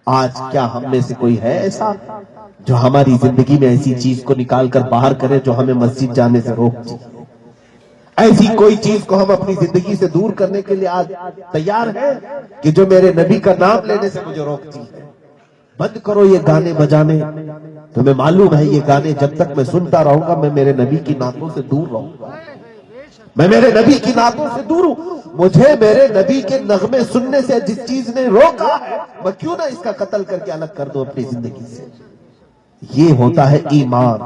آج کیا ہم میں سے کوئی ہے ایسا جو ہماری زندگی میں ایسی چیز کو نکال کر باہر کرے جو ہمیں مسجد جانے سے روک دے؟ ایسی کوئی چیز کو ہم اپنی زندگی سے دور کرنے کے لیے آج تیار ہیں کہ جو میرے نبی کا نام لینے سے مجھے روکتی ہے؟ بند کرو یہ گانے بجانے، تمہیں معلوم ہے یہ گانے جب تک میں سنتا رہوں گا میں میرے نبی کی نعتوں سے دور رہوں گا، میں میرے نبی کی نعتوں سے دور ہوں۔ مجھے میرے نبی کے نغمے سننے سے جس چیز نے روکا ہے میں کیوں نہ اس کا قتل کر کے الگ کر دوں اپنی زندگی سے؟ یہ ہوتا ہے ایمان۔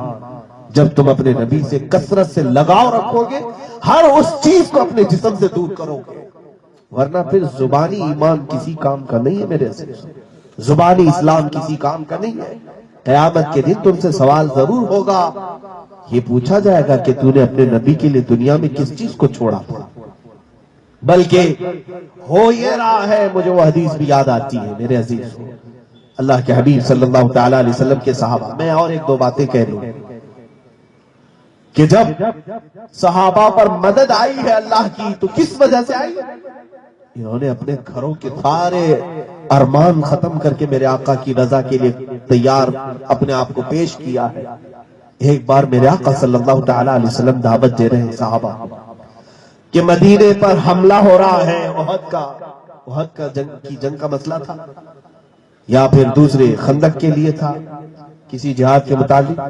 جب تم اپنے نبی سے کثرت سے لگاؤ رکھو گے، ہر اس چیز کو اپنے جسم سے دور کرو گے، ورنہ پھر زبانی ایمان کسی کام کا نہیں ہے میرے عزیز، زبانی اسلام کسی کام کا نہیں ہے۔ قیامت کے دن تم سے سوال ضرور ہوگا، یہ پوچھا جائے گا کہ تو نے اپنے نبی کے لیے دنیا میں کس چیز کو چھوڑا تھا؟ بلکہ ہو یہ رہا ہے، مجھے وہ حدیث بھی یاد آتی ہے میرے عزیز، اللہ کے حبیب صلی اللہ تعالیٰ علیہ وسلم کے صحابہ، میں اور ایک دو باتیں کہہ لوں کہ جب صحابہ پر مدد آئی ہے اللہ کی تو کس وجہ سے آئی؟ انہوں نے اپنے گھروں کے سارے ارمان ختم کر کے میرے آقا کی رضا کے لیے تیار اپنے آپ کو پیش کیا ہے۔ ایک بار میرے آقا صلی اللہ تعالیٰ علیہ وسلم دعوت دے رہے ہیں صحابہ کہ مدینے پر حملہ ہو رہا ہے، احد کا جنگ کا مسئلہ تھا یا پھر دوسرے خندق کے لیے تھا، کسی جہاد کے متعلق۔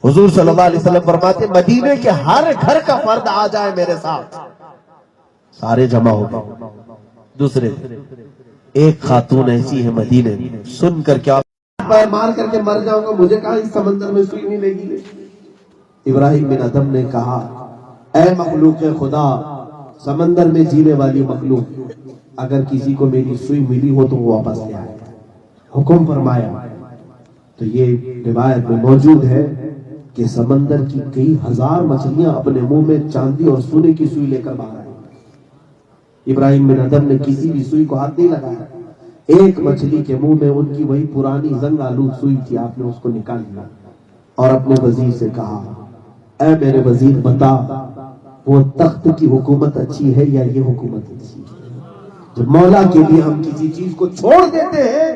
حضور صلی اللہ علیہ وسلم فرماتے مدینے کے ہر گھر کا فرد آ جائے میرے ساتھ۔ سارے جمع ہو گئے۔ دوسرے ایک خاتون ایسی ہے مدینے میں، سن کر کیا مار کر کے مر جاؤں گا، مجھے کہا اس سمندر میں سوئی نہیں لگی۔ ابراہیم بن ادم نے کہا اے مخلوق خدا، سمندر میں جینے والی مخلوق، اگر کسی کو میری سوئی ملی ہو تو وہ واپس لے آئے۔ حکم فرمایا تو یہ روایت میں موجود ہے کہ سمندر کی کئی ہزار مچھلیاں اپنے منہ میں چاندی اور سونے کی سوئی لے کر باہر آئی۔ ابراہیم بن ادم نے کسی بھی سوئی کو ہاتھ نہیں لگایا، ایک مچھلی کے منہ میں ان کی وہی پرانی زنگ آلود سوئی تھی، آپ نے اس کو نکال لیا اور اپنے وزیر سے کہا اے میرے وزیر بتا وہ تخت کی حکومت اچھی ہے یا یہ حکومت اچھی ہے؟ جب مولا کے لیے ہم کسی چیز کو چھوڑ دیتے ہیں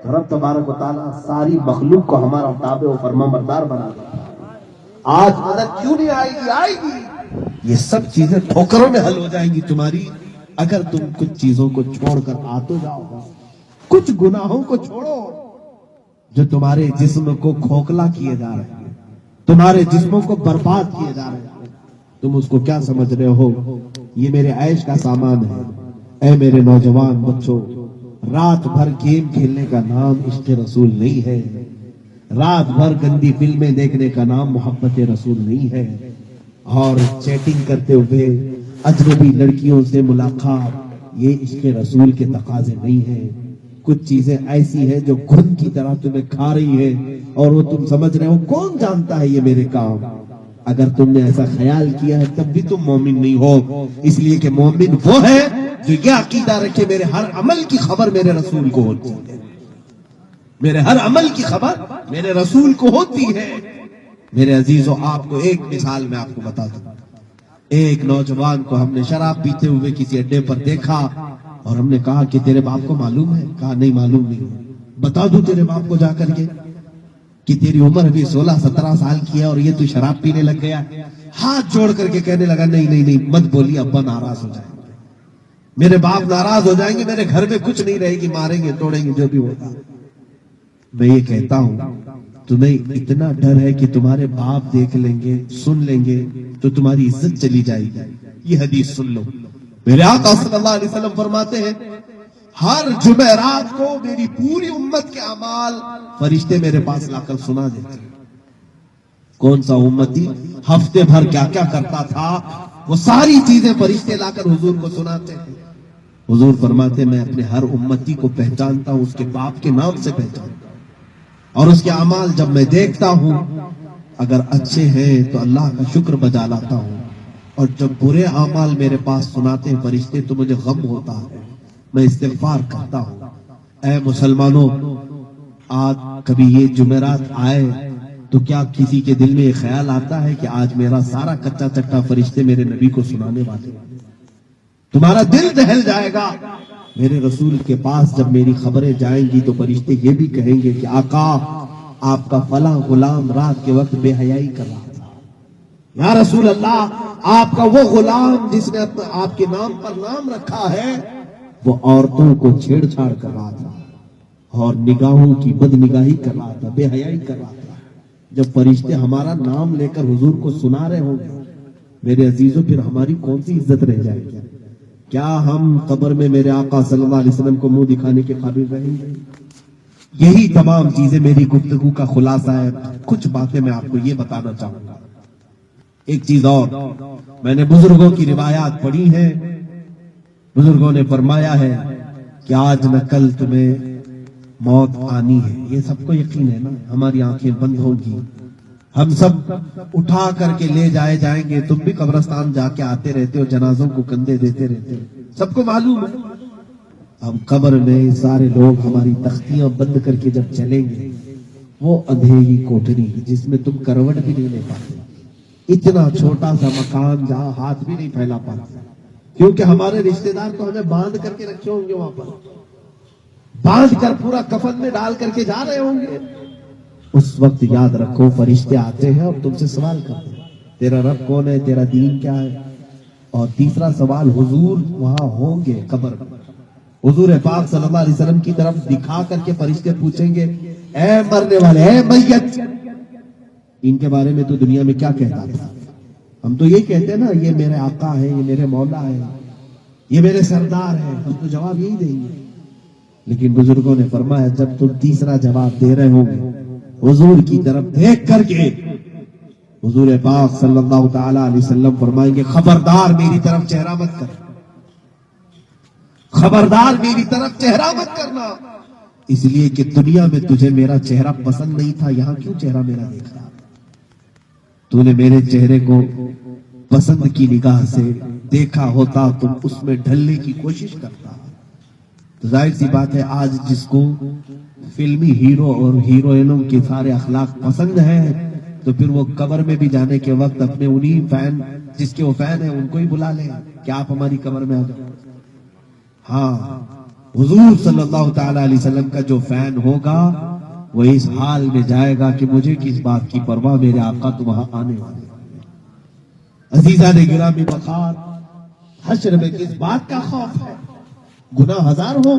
تو رب تبارک و تعالیٰ ساری مخلوق کو ہمارا تابع و فرما بردار بنا دیتا ہے۔ آج مدد کیوں نہیں آئے گی؟ آئے گی۔ یہ سب چیزیں ٹھوکروں میں حل ہو جائیں گی تمہاری اگر تم کچھ چیزوں کو چھوڑ کر آتے جاؤ، کچھ گناہوں کو چھوڑو جو تمہارے جسم کو کھوکھلا کیے جا رہے ہیں، تمہارے جسموں کو برباد کیے جا رہے ہیں۔ تم اس کو کیا سمجھ رہے ہو؟ یہ میرے عیش کا سامان ہے۔ اے میرے نوجوان بچوں، رات بھر گیم کھیلنے کا نام عشق رسول نہیں ہے، رات بھر گندی فلمیں دیکھنے کا نام محبت رسول نہیں ہے، اور چیٹنگ کرتے ہوئے اجنبی لڑکیوں سے ملاقات یہ عشق رسول کے تقاضے نہیں ہیں۔ کچھ چیزیں ایسی ہیں جو گھن کی طرح تمہیں کھا رہی ہیں اور وہ تم سمجھ رہے ہو کون جانتا ہے یہ میرے کام۔ اگر تم نے ایسا خیال کیا ہے تب بھی تم مومن نہیں ہو، اس لیے کہ مومن وہ ہے جو یہ عقیدہ رکھے میرے ہر عمل کی خبر میرے رسول کو ہوتی ہے، میرے ہر عمل کی خبر میرے رسول کو ہوتی ہے۔ میرے عزیزو، آپ کو ایک مثال میں آپ کو بتا دوں۔ ایک نوجوان کو ہم نے شراب پیتے ہوئے کسی اڈے پر دیکھا اور ہم نے کہا کہ تیرے باپ کو معلوم ہے؟ کہا نہیں معلوم نہیں۔ بتا دوں تیرے باپ کو جا کر کے کہ تیری عمر ابھی 16-17 سال کی ہے اور یہ تو شراب پینے لگ گیا؟ ہاتھ جوڑ کر کے کہنے لگا نہیں نہیں نہیں، مت بولی، ابا ناراض ہو جائیں گے، میرے باپ ناراض ہو جائیں گے، میرے گھر میں کچھ نہیں رہے گی، ماریں گے توڑیں گے جو بھی ہوگا۔ میں یہ کہتا ہوں تمہیں اتنا ڈر ہے کہ تمہارے باپ دیکھ لیں گے، سن لیں گے تو تمہاری عزت چلی جائے گی۔ یہ حدیث سن لو، میرے آقا صلی اللہ علیہ وسلم فرماتے ہیں ہر جمعرات کو میری پوری امت کے اعمال فرشتے میرے پاس لا کر سنا دیتے ہیں۔ کون سا امتی ہفتے بھر کیا کیا کرتا تھا وہ ساری چیزیں فرشتے لا کر حضور کو سناتے ہیں۔ حضور فرماتے میں اپنے ہر امتی کو پہچانتا ہوں، اس کے باپ کے نام سے پہچانتا ہوں، اور اس کے اعمال جب میں دیکھتا ہوں اگر اچھے ہیں تو اللہ کا شکر بجا لاتا ہوں، اور جب برے اعمال میرے پاس سناتے ہیں فرشتے تو مجھے غم ہوتا ہے، میں استغفار کرتا ہوں۔ اے مسلمانوں، آج کبھی یہ جمعرات آئے تو کیا کسی کے دل میں یہ خیال آتا ہے کہ آج میرا سارا کچا چٹا فرشتے میرے نبی کو سنانے والے ہیں؟ تمہارا دل دہل جائے گا۔ میرے رسول کے پاس جب میری خبریں جائیں گی تو فرشتے یہ بھی کہیں گے کہ آقا آپ کا فلاں غلام رات کے وقت بے حیائی کر رہا تھا، یا رسول اللہ آپ کا وہ غلام جس نے آپ کے نام پر نام رکھا ہے وہ عورتوں کو چھیڑ چھاڑ کر رہا تھا اور نگاہوں کی بد نگاہی کر رہا تھا، بے حیائی کر رہا تھا۔ جب فرشتے ہمارا نام لے کر حضور کو سنا رہے ہوں گے میرے عزیزوں، پھر ہماری کون سی عزت رہ جائے گی؟ کیا ہم قبر میں میرے آقا صلی اللہ علیہ وسلم کو منہ دکھانے کے قابل رہیں گے؟ یہی تمام چیزیں میری گفتگو کا خلاصہ ہے۔ کچھ باتیں میں آپ کو یہ بتانا چاہوں گا۔ ایک چیز اور، میں نے بزرگوں کی روایات پڑھی ہیں، بزرگوں نے فرمایا ہے کہ آج نہ کل تمہیں موت آنی ہے، یہ سب کو یقین ہے نا؟ ہماری آنکھیں بند ہوگی، ہم سب اٹھا کر کے لے جائے جائیں گے۔ تم بھی قبرستان جا کے آتے رہتے ہو، جنازوں کو کندھے دیتے رہتے ہو، سب کو معلوم ہے۔ اب قبر میں سارے لوگ ہماری تختیاں بند کر کے جب چلیں گے، وہ اندھیری کوٹری جس میں تم کروٹ بھی نہیں لے پاتے، اتنا چھوٹا سا مکان جہاں ہاتھ بھی نہیں پھیلا پاتے، کیونکہ ہمارے رشتہ دار تو ہمیں باندھ کر کے رکھے ہوں گے، وہاں پر باندھ کر پورا کفن میں ڈال کر کے جا رہے ہوں گے۔ اس وقت یاد رکھو فرشتے آتے ہیں اور تم سے سوال کرتے ہیں تیرا رب کون ہے، تیرا دین کیا ہے، اور تیسرا سوال حضور وہاں ہوں گے قبر میں، حضور پاک صلی اللہ علیہ وسلم کی طرف دکھا کر کے فرشتے پوچھیں گے اے مرنے والے، اے میت، ان کے بارے میں تو دنیا میں کیا کہتا تھا؟ ہم تو یہ کہتے ہیں نا یہ میرے آقا ہے، یہ میرے مولا ہے، یہ میرے سردار ہے، ہم تو جواب یہی دیں گے۔ لیکن بزرگوں نے فرمایا جب تم تیسرا جواب دے رہے ہوں گے حضور کی طرف دیکھ کر کے، حضور پاک صلی اللہ تعالی علیہ وسلم فرمائیں گے خبردار میری طرف چہرہ مت کر، خبردار میری طرف چہرہ مت کرنا، اس لیے کہ دنیا میں تجھے میرا چہرہ پسند نہیں تھا، یہاں کیوں چہرہ میرا دیکھ رہا؟ تو نے میرے چہرے کو پسند کی نگاہ سے دیکھا ہوتا تم اس میں ڈھلنے کی کوشش کرتا۔ تو ظاہر سی بات ہے آج جس کو فلمی ہیرو اور ہیروئنوں کے سارے اخلاق پسند ہیں تو پھر وہ قبر میں بھی جانے کے وقت اپنے انہی فین جس کے وہ فین ہیں ان کو ہی بلا لیں کہ آپ ہماری قبر میں آ جاؤ۔ ہاں، حضور صلی اللہ تعالی علیہ وسلم کا جو فین ہوگا وہ اس حال میں جائے گا کہ مجھے کس بات کی پرواہ، میرے آقا تو وہاں آنے والے۔ عزیزان گرامی وقار، حشر میں کس بات کا خوف ہے؟ گناہ ہزار ہو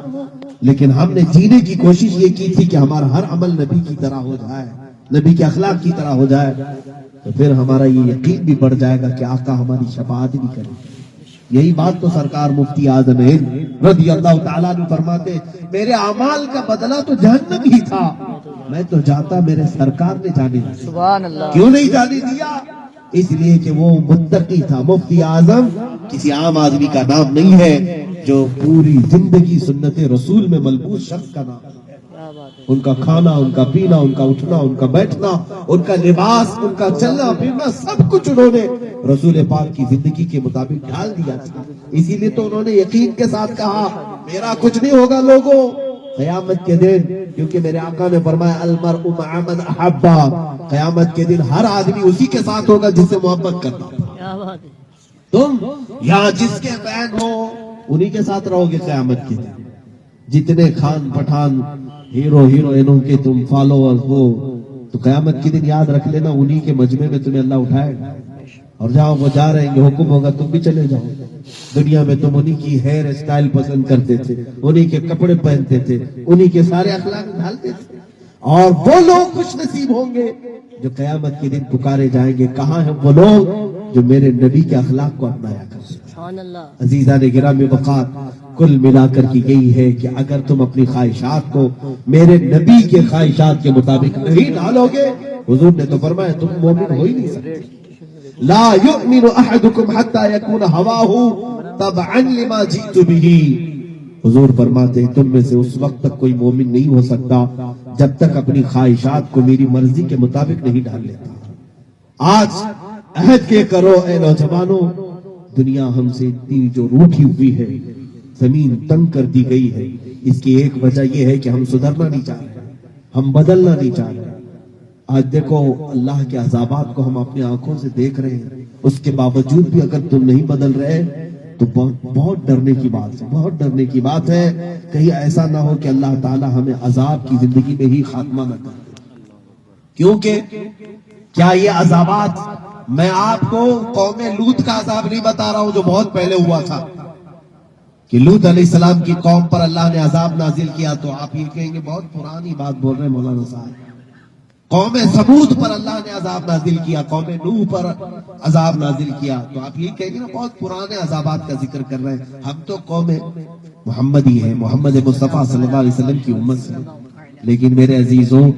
لیکن ہم نے جینے کی کوشش یہ کی تھی کہ ہمارا ہر عمل نبی کی طرح ہو جائے، نبی کے اخلاق کی طرح ہو جائے، تو پھر ہمارا یہ یقین بھی بڑھ جائے گا کہ آقا ہماری شفاعت بھی کرے۔ یہی بات تو سرکار مفتی اعظم ہند رضی اللہ تعالیٰ عنہ فرماتے میرے اعمال کا بدلہ تو جہنم ہی تھا، میں تو جاتا میرے سرکار نے جانے دیا۔ سبحان اللہ۔ کیوں نہیں جانے دیا؟ اس لیے کہ وہ متقی تھا۔ مفتی اعظم کسی عام آدمی کا نام نہیں ہے، جو پوری زندگی سنت رسول میں ملبوس شخص کا نام ہے۔ ان کا کھانا، ان کا پینا، ان کا اٹھنا، ان کا بیٹھنا، ان کا لباس، ان کا چلنا پھرنا، سب کچھ انہوں نے رسول پاک کی زندگی کے مطابق ڈال دیا تھا۔ اسی لیے تو انہوں نے یقین کے ساتھ کہا میرا کچھ نہیں ہوگا لوگوں، قیامت کے دن، کیونکہ میرے آقا نے فرمایا المرء مع من احبا، قیامت کے دن ہر آدمی اسی کے ساتھ ہوگا جس سے محبت کرتا ہے۔ تم یہاں جس کے فین ہو انہی کے ساتھ رہو گے قیامت کے دن۔ جتنے خان پٹھان ہیرو ہیروئنوں کے تم فالوور ہو تو قیامت کے دن یاد رکھ لینا انہی کے مجمع میں تمہیں اللہ اٹھائے گا، اور جہاں وہ جا رہے ہیں حکم ہوگا تم بھی چلے جاؤ۔ دنیا میں تم انہی کی ہیئر اسٹائل پسند کرتے تھے، انہی کے کپڑے پہنتے تھے، انہی کے سارے اخلاق ڈھالتے تھے، اور وہ لوگ خوش نصیب ہوں گے جو قیامت کے دن پکارے جائیں گے، کہاں ہیں وہ لوگ جو میرے نبی کے اخلاق کو اپنایا کرتے ہیں۔ عزیزان گرامی وقار، کل ملا کر کی یہی ہے کہ اگر تم اپنی خواہشات کو میرے نبی کے خواہشات کے مطابق نہیں ڈالو گے، حضور نے تو فرمایا تم مومن ہو ہی نہیں سکتے۔ لا يؤمن احدكم حتى يكون هواه تبعا لما جئت به، حضور فرماتے ہیں تم میں سے اس وقت تک کوئی مومن نہیں ہو سکتا جب تک اپنی خواہشات کو میری مرضی کے مطابق نہیں ڈال لیتا۔ آج عہد کے کرو اے نوجوانوں، دنیا ہم سے اتنی جو روٹھی ہوئی ہے، زمین تنگ کر دی گئی ہے، اس کی ایک وجہ یہ ہے کہ ہم سدھرنا نہیں چاہ رہے، ہم بدلنا نہیں چاہ رہے۔ آج دیکھو اللہ کے عذابات کو ہم اپنی آنکھوں سے دیکھ رہے ہیں، اس کے باوجود بھی اگر تم نہیں بدل رہے تو بہت ڈرنے کی بات ہے، بہت ڈرنے کی بات ہے، کہیں ایسا نہ ہو کہ اللہ تعالی ہمیں عذاب کی زندگی میں ہی خاتمہ نہ کرے۔ کیونکہ کیا یہ عذابات، میں آپ کو قوم لوط کا عذاب نہیں بتا رہا ہوں جو بہت پہلے ہوا تھا کہ لوط علیہ السلام کی قوم پر اللہ نے عذاب نازل کیا، تو آپ یہ کہیں گے بہت پرانی بات بول رہے ہیں مولانا صاحب۔ قوم ثمود پر اللہ نے عذاب نازل کیا، قوم نوح پر عذاب نازل کیا، تو آپ یہ کہیں گے نا بہت پرانے عذابات کا ذکر کر رہے ہیں۔ ہم تو قوم محمدی ہیں، محمد مصطفیٰ صلی اللہ علیہ وسلم کی امت سے۔ لیکن میرے عزیزوں،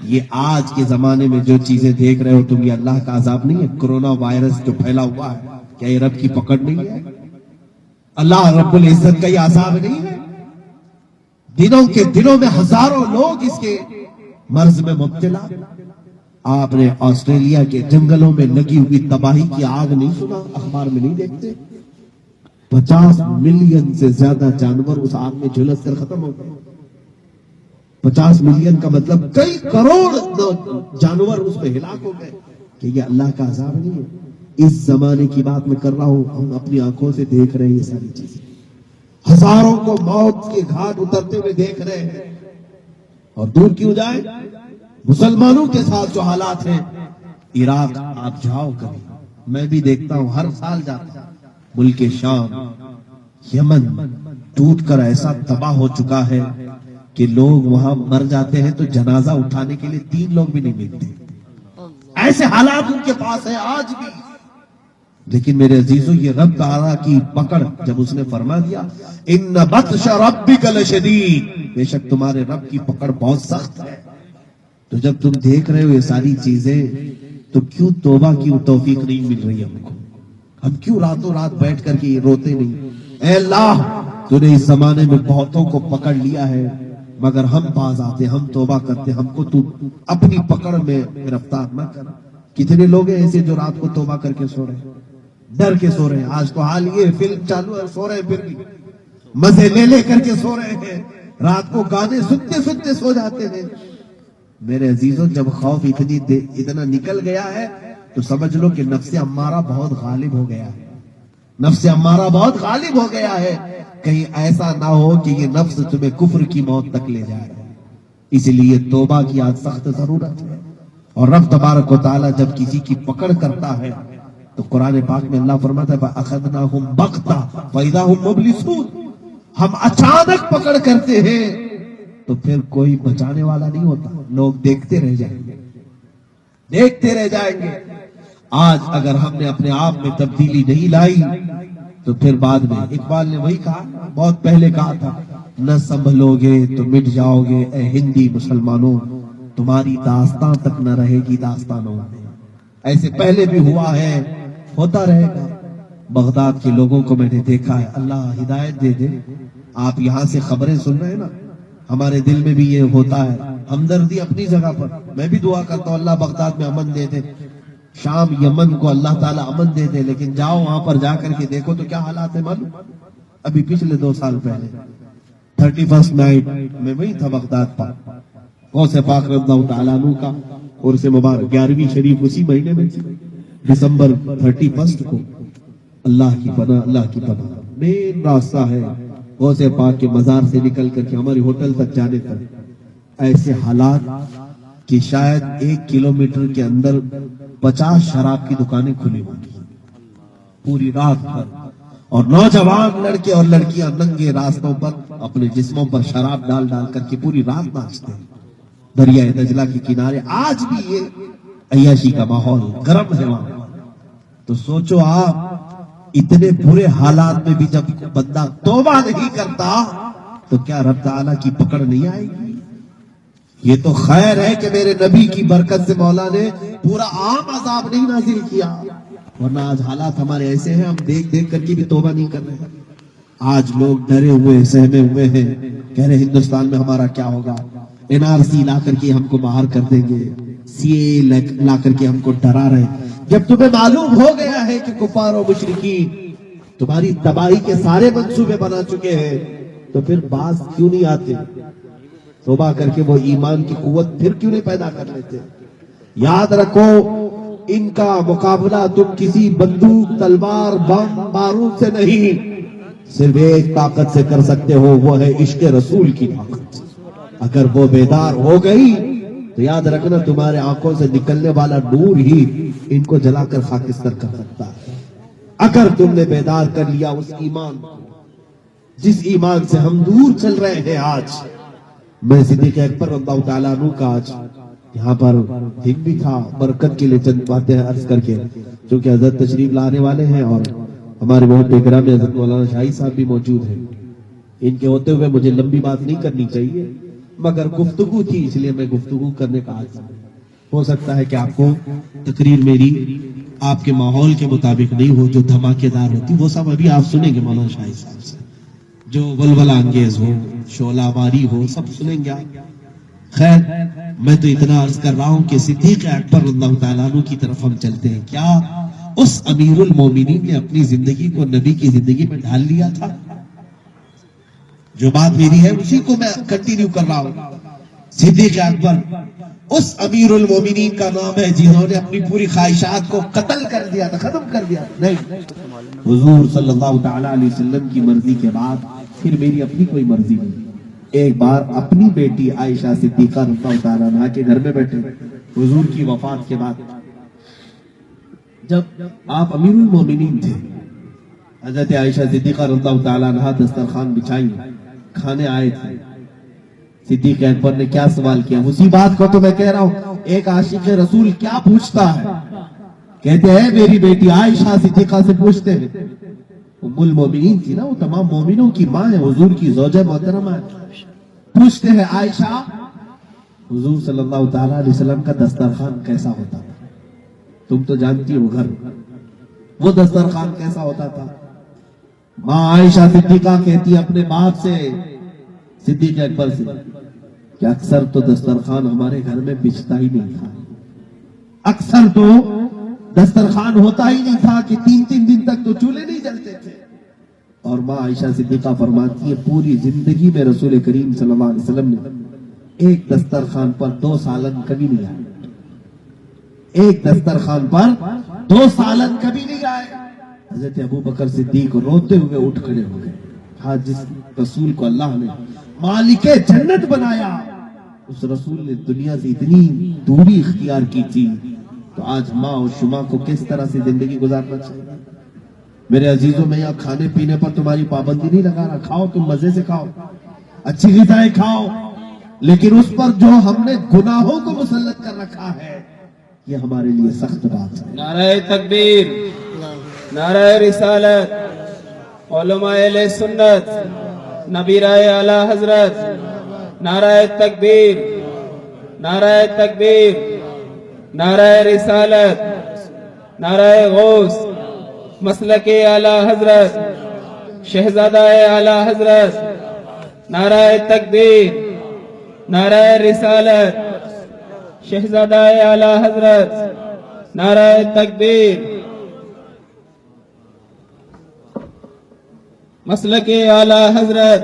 یہ آج کے زمانے میں جو چیزیں دیکھ رہے ہو تم، یہ اللہ کا عذاب نہیں ہے؟ کرونا وائرس جو پھیلا ہوا ہے، کیا یہ رب کی پکڑ نہیں ہے؟ اللہ رب العزت کا یہ عذاب نہیں ہے؟ دنوں میں ہزاروں لوگ اس کے مرض میں مبتلا۔ آپ نے آسٹریلیا کے جنگلوں میں لگی ہوئی تباہی کی آگ نہیں سنا؟ اخبار میں نہیں دیکھتے؟ 50 ملین سے زیادہ جانور اس آگ میں جھلس کر ختم ہو گئے۔ 50 ملین کا مطلب کئی کروڑ جانور اس میں ہلاک ہو گئے۔ کہ یہ اللہ کا عذاب نہیں ہے؟ اس زمانے کی بات میں کر رہا ہوں، ہم اپنی آنکھوں سے دیکھ رہے ہیں یہ ساری چیزیں، ہزاروں کو موت کے گھاٹ اترتے ہوئے دیکھ رہے ہیں۔ اور دور کیوں جائے، مسلمانوں کے ساتھ جو حالات ہیں، عراق آپ جاؤ کبھی، میں بھی دیکھتا ہوں، ہر سال جاتا ہوں، ملک شام، یمن ٹوٹ کر ایسا تباہ ہو چکا ہے کہ لوگ وہاں مر جاتے ہیں تو جنازہ اٹھانے کے لیے 3 لوگ بھی نہیں ملتے، ایسے حالات ان کے پاس ہیں آج بھی۔ لیکن میرے عزیزوں، یہ رب تعالیٰ کی پکڑ جب اس نے فرما دیا ان بطش ربک لشدید، بے شک تمہارے رب کی پکڑ بہت سخت ہے، تو جب تم دیکھ رہے ہو یہ ساری چیزیں تو کیوں توبہ کی توفیق نہیں مل رہی ہم کو؟ ہم کیوں راتوں رات بیٹھ کر کے یہ روتے نہیں؟ اے اللہ، تو نے اس زمانے میں بہتوں کو پکڑ لیا ہے، مگر ہم باز آتے، ہم توبہ کرتے، ہم کو تو اپنی پکڑ میں گرفتار نہ کر۔ کتنے لوگ ہیں ایسے جو رات کو توبہ کر کے سو رہے ہیں، ڈر کے سو رہے ہیں۔ آج تو حال یہ فلم چالو ہے، سو رہے ہیں، پھر بھی مزے لے کر کے سو رہے ہیں، رات کو گانے سنتے سنتے سو جاتے ہیں۔ میرے عزیزوں، جب خوف اتنا نکل گیا ہے تو سمجھ لو کہ نفس امارہ بہت غالب ہو گیا ہے، نفس امارہ بہت غالب ہو گیا ہے۔ کہیں ایسا نہ ہو کہ یہ نفس تمہیں کفر کی موت تک لے جائے، اس لیے توبہ کی آج سخت ضرورت ہے۔ اور رب تبارک و تعالیٰ جب کسی کی پکڑ کرتا ہے تو قرآن پاک میں اللہ فرماتا ہے فَأَخَذْنَاهُمْ بَغْتَةً فَإِذَا هُمْ مُبْلِسُونَ، ہم اچانک پکڑ کرتے ہیں تو پھر کوئی بچانے والا نہیں ہوتا، لوگ دیکھتے رہ جائیں گے، دیکھتے رہ جائیں گے۔ آج اگر ہم نے اپنے آپ میں تبدیلی نہیں لائی تو پھر بعد میں، اقبال نے وہی کہا، بہت پہلے کہا تھا، نہ سنبھلو گے تو مٹ جاؤ گے اے ہندی مسلمانوں، تمہاری داستان تک نہ رہے گی داستانوں میں۔ ایسے پہلے بھی ہوا ہے، ہوتا رہے گا۔ بغداد کے لوگوں کو میں نے دیکھا ہے، اللہ ہدایت دے دے۔ آپ یہاں سے خبریں سن رہے ہیں نا، ہمارے دل میں بھی یہ ہوتا ہے، ہمدردی اپنی جگہ پر، میں بھی دعا کرتا ہوں اللہ بغداد میں امن دے دے، شام یمن کو اللہ تعالیٰ امن دے دے۔ لیکن جاؤ وہاں پر جا کر کے دیکھو تو کیا حالات ہیں معلوم؟ ابھی پچھلے 2 سال پہلے 31 نائٹ میں وہی تھا بغداد پر، غوث پاک رضی اللہ تعالیٰ عنہ کا عرس مبارک 11ویں شریف اسی مہینے میں تھی، دسمبر 31 کو۔ اللہ کی پناہ، اللہ کی پناہ، مین راستہ ہے غوث پاک کے مزار سے نکل کر کے ہماری ہوٹل تک جانے تک ایسے حالات کہ شاید 1 کلومیٹر کے اندر 50 شراب کی دکانیں کھلی ہوئی پوری رات بھر، اور نوجوان لڑکے اور لڑکیاں ننگے راستوں پر اپنے جسموں پر شراب ڈال ڈال کر کے پوری رات ناچتے ہیں دریائے دجلہ کے کنارے۔ آج بھی یہ عیاشی کا ماحول گرم ہے وہاں۔ تو سوچو آپ، اتنے برے حالات میں بھی جب بندہ توبہ نہیں کرتا تو کیا رب تعالیٰ کی پکڑ نہیں آئے گی؟ یہ تو خیر ہے کہ میرے نبی کی برکت سے مولا نے پورا عام عذاب نہیں نازل کیا، ورنہ آج حالات ہمارے ایسے ہیں، ہم دیکھ دیکھ کر کے بھی توبہ نہیں کر رہے۔ آج لوگ ڈرے ہوئے سہمے ہوئے ہیں، کہہ رہے ہندوستان میں ہمارا کیا ہوگا، NRC لا کر کے ہم کو باہر کر دیں گے، CAA لا کر کے ہم کو ڈرا رہے۔ جب تمہیں معلوم ہو گیا ہے کہ کفار و مشرکین تمہاری تباہی کے سارے منصوبے بنا چکے ہیں، تو پھر باز کیوں نہیں آتے؟ توبہ کر کے وہ ایمان کی قوت پھر کیوں نہیں پیدا کر لیتے؟ یاد رکھو، ان کا مقابلہ تم کسی بندوق، تلوار، بم، بارود سے نہیں، صرف ایک طاقت سے کر سکتے ہو، وہ ہے عشق رسول کی طاقت۔ اگر وہ بیدار ہو گئی تو یاد رکھنا تمہارے آنکھوں سے نکلنے والا نور ہی ان کو جلا کر خاکستر کر سکتا ہے۔ اگر تم نے بیدار کر لیا اس ایمان کو جس ایمان سے ہم دور چل رہے ہیں آج۔ میں صدیق اکبر رضی اللہ تعالیٰ عنہ کا آج یہاں پر دن بھی تھا، برکت کے لیے چند باتیں عرض کر کے، چونکہ حضرت تشریف لانے والے ہیں اور ہمارے بہت اکرام میں حضرت مولانا شاہی صاحب بھی موجود ہیں۔ ان کے ہوتے ہوئے مجھے لمبی بات نہیں کرنی چاہیے، مگر گفتگو تھی اس لیے میں گفتگو کرنے کا عادی ہوں۔ ہو سکتا ہے کہ آپ کو تقریر میری آپ کے ماحول کے مطابق نہیں ہو، جو دھماکے دار ہوتی وہ سب ابھی آپ سنیں گے مولانا شاہی صاحب سے، جو ولولہ انگیز ہو، شعلہ باری ہو، سب سنیں گے آپ۔ خیر، میں تو اتنا عرض کر رہا ہوں کہ صدیق اکبر رضی اللہ تعالیٰ عنہ کی طرف ہم چلتے ہیں۔ کیا اس امیر المومنین نے اپنی زندگی کو نبی کی زندگی میں ڈھال لیا تھا؟ جو بات میری ہے اسی کو میں کنٹینیو کر رہا ہوں۔ صدیق اکبر اس امیر المومنین کا نام ہے جنہوں نے اپنی پوری خواہشات کو قتل کر دیا تھا، ختم کر دیا تھا۔ نہیں، حضور صلی اللہ تعالی علیہ وسلم کی مرضی کے بعد پھر میری اپنی کوئی مرضی نہیں۔ ایک بار اپنی بیٹی عائشہ صدیقہ رضی اللہ تعالی عنہا کے گھر میں بیٹھے حضور کی وفات کے بعد، جب آپ امیر المومنین تھے، حضرت عائشہ صدیقہ رضی اللہ تعالی عنہا دسترخوان بچائی، کھانے آئے تھے۔ صدیق اکبر نے کیا سوال کیا؟ اسی بات کو تو میں کہہ رہا ہوں، ایک عاشق رسول کیا پوچھتا ہے؟ کہتے ہیں میری بیٹی عائشہ صدیقہ سے پوچھتے ہیں، ام المومنین تھی نا، وہ تمام مومنوں کی ماں ہے، حضور کی زوجہ محترمہ ہے۔ پوچھتے ہیں عائشہ، حضور صلی اللہ تعالی علیہ وسلم کا دسترخوان کیسا ہوتا تھا؟ تم تو جانتی ہو گھر وہ دسترخوان کیسا ہوتا تھا؟ ماں عائشہ صدیقہ کہتی اپنے باپ سے، صدیق اکبر سے، کہ اکثر تو دسترخوان ہمارے گھر میں بچتا ہی نہیں تھا، اکثر تو دسترخوان ہوتا ہی نہیں تھا کہ 3 دن تک تو چولہے نہیں جلتے تھے۔ اور ماں عائشہ صدیقہ فرماتی ہے پوری زندگی میں رسول کریم صلی اللہ علیہ وسلم نے ایک دسترخوان پر 2 سالن کبھی نہیں آئے، ایک دسترخوان پر 2 سالن کبھی نہیں آئے۔ حضرت ابو بکر صدیق روتے ہوئے اٹھ کھڑے ہو گئے، ہاں جس رسول کو اللہ نے مالک جنت بنایا، اس رسول نے دنیا سے اتنی دوری اختیار کی تھی، تو آج ماں اور شما کو کس طرح سے زندگی گزارنا چاہیے؟ میرے عزیزوں، میں یہاں کھانے پینے پر تمہاری پابندی نہیں لگا رہا، کھاؤ، تم مزے سے کھاؤ، اچھی غذائیں کھاؤ، لیکن اس پر جو ہم نے گناہوں کو مسلط کر رکھا ہے یہ ہمارے لیے سخت بات ہے۔ نعرہ تکبیر، نعرہ رسالت، علماء اہل سنت، نبی رائے اعلی حضرت، نعرہ تکبیر، نعرہ تکبیر، نعرہ رسالت، نعرہ غوث، مسلک اعلی حضرت، شہزادہ اعلی حضرت، نعرہ تکبیر، نعرہ رسالت، شہزادہ اعلی حضرت، نعرہ تکبیر، مسلک اعلی حضرت،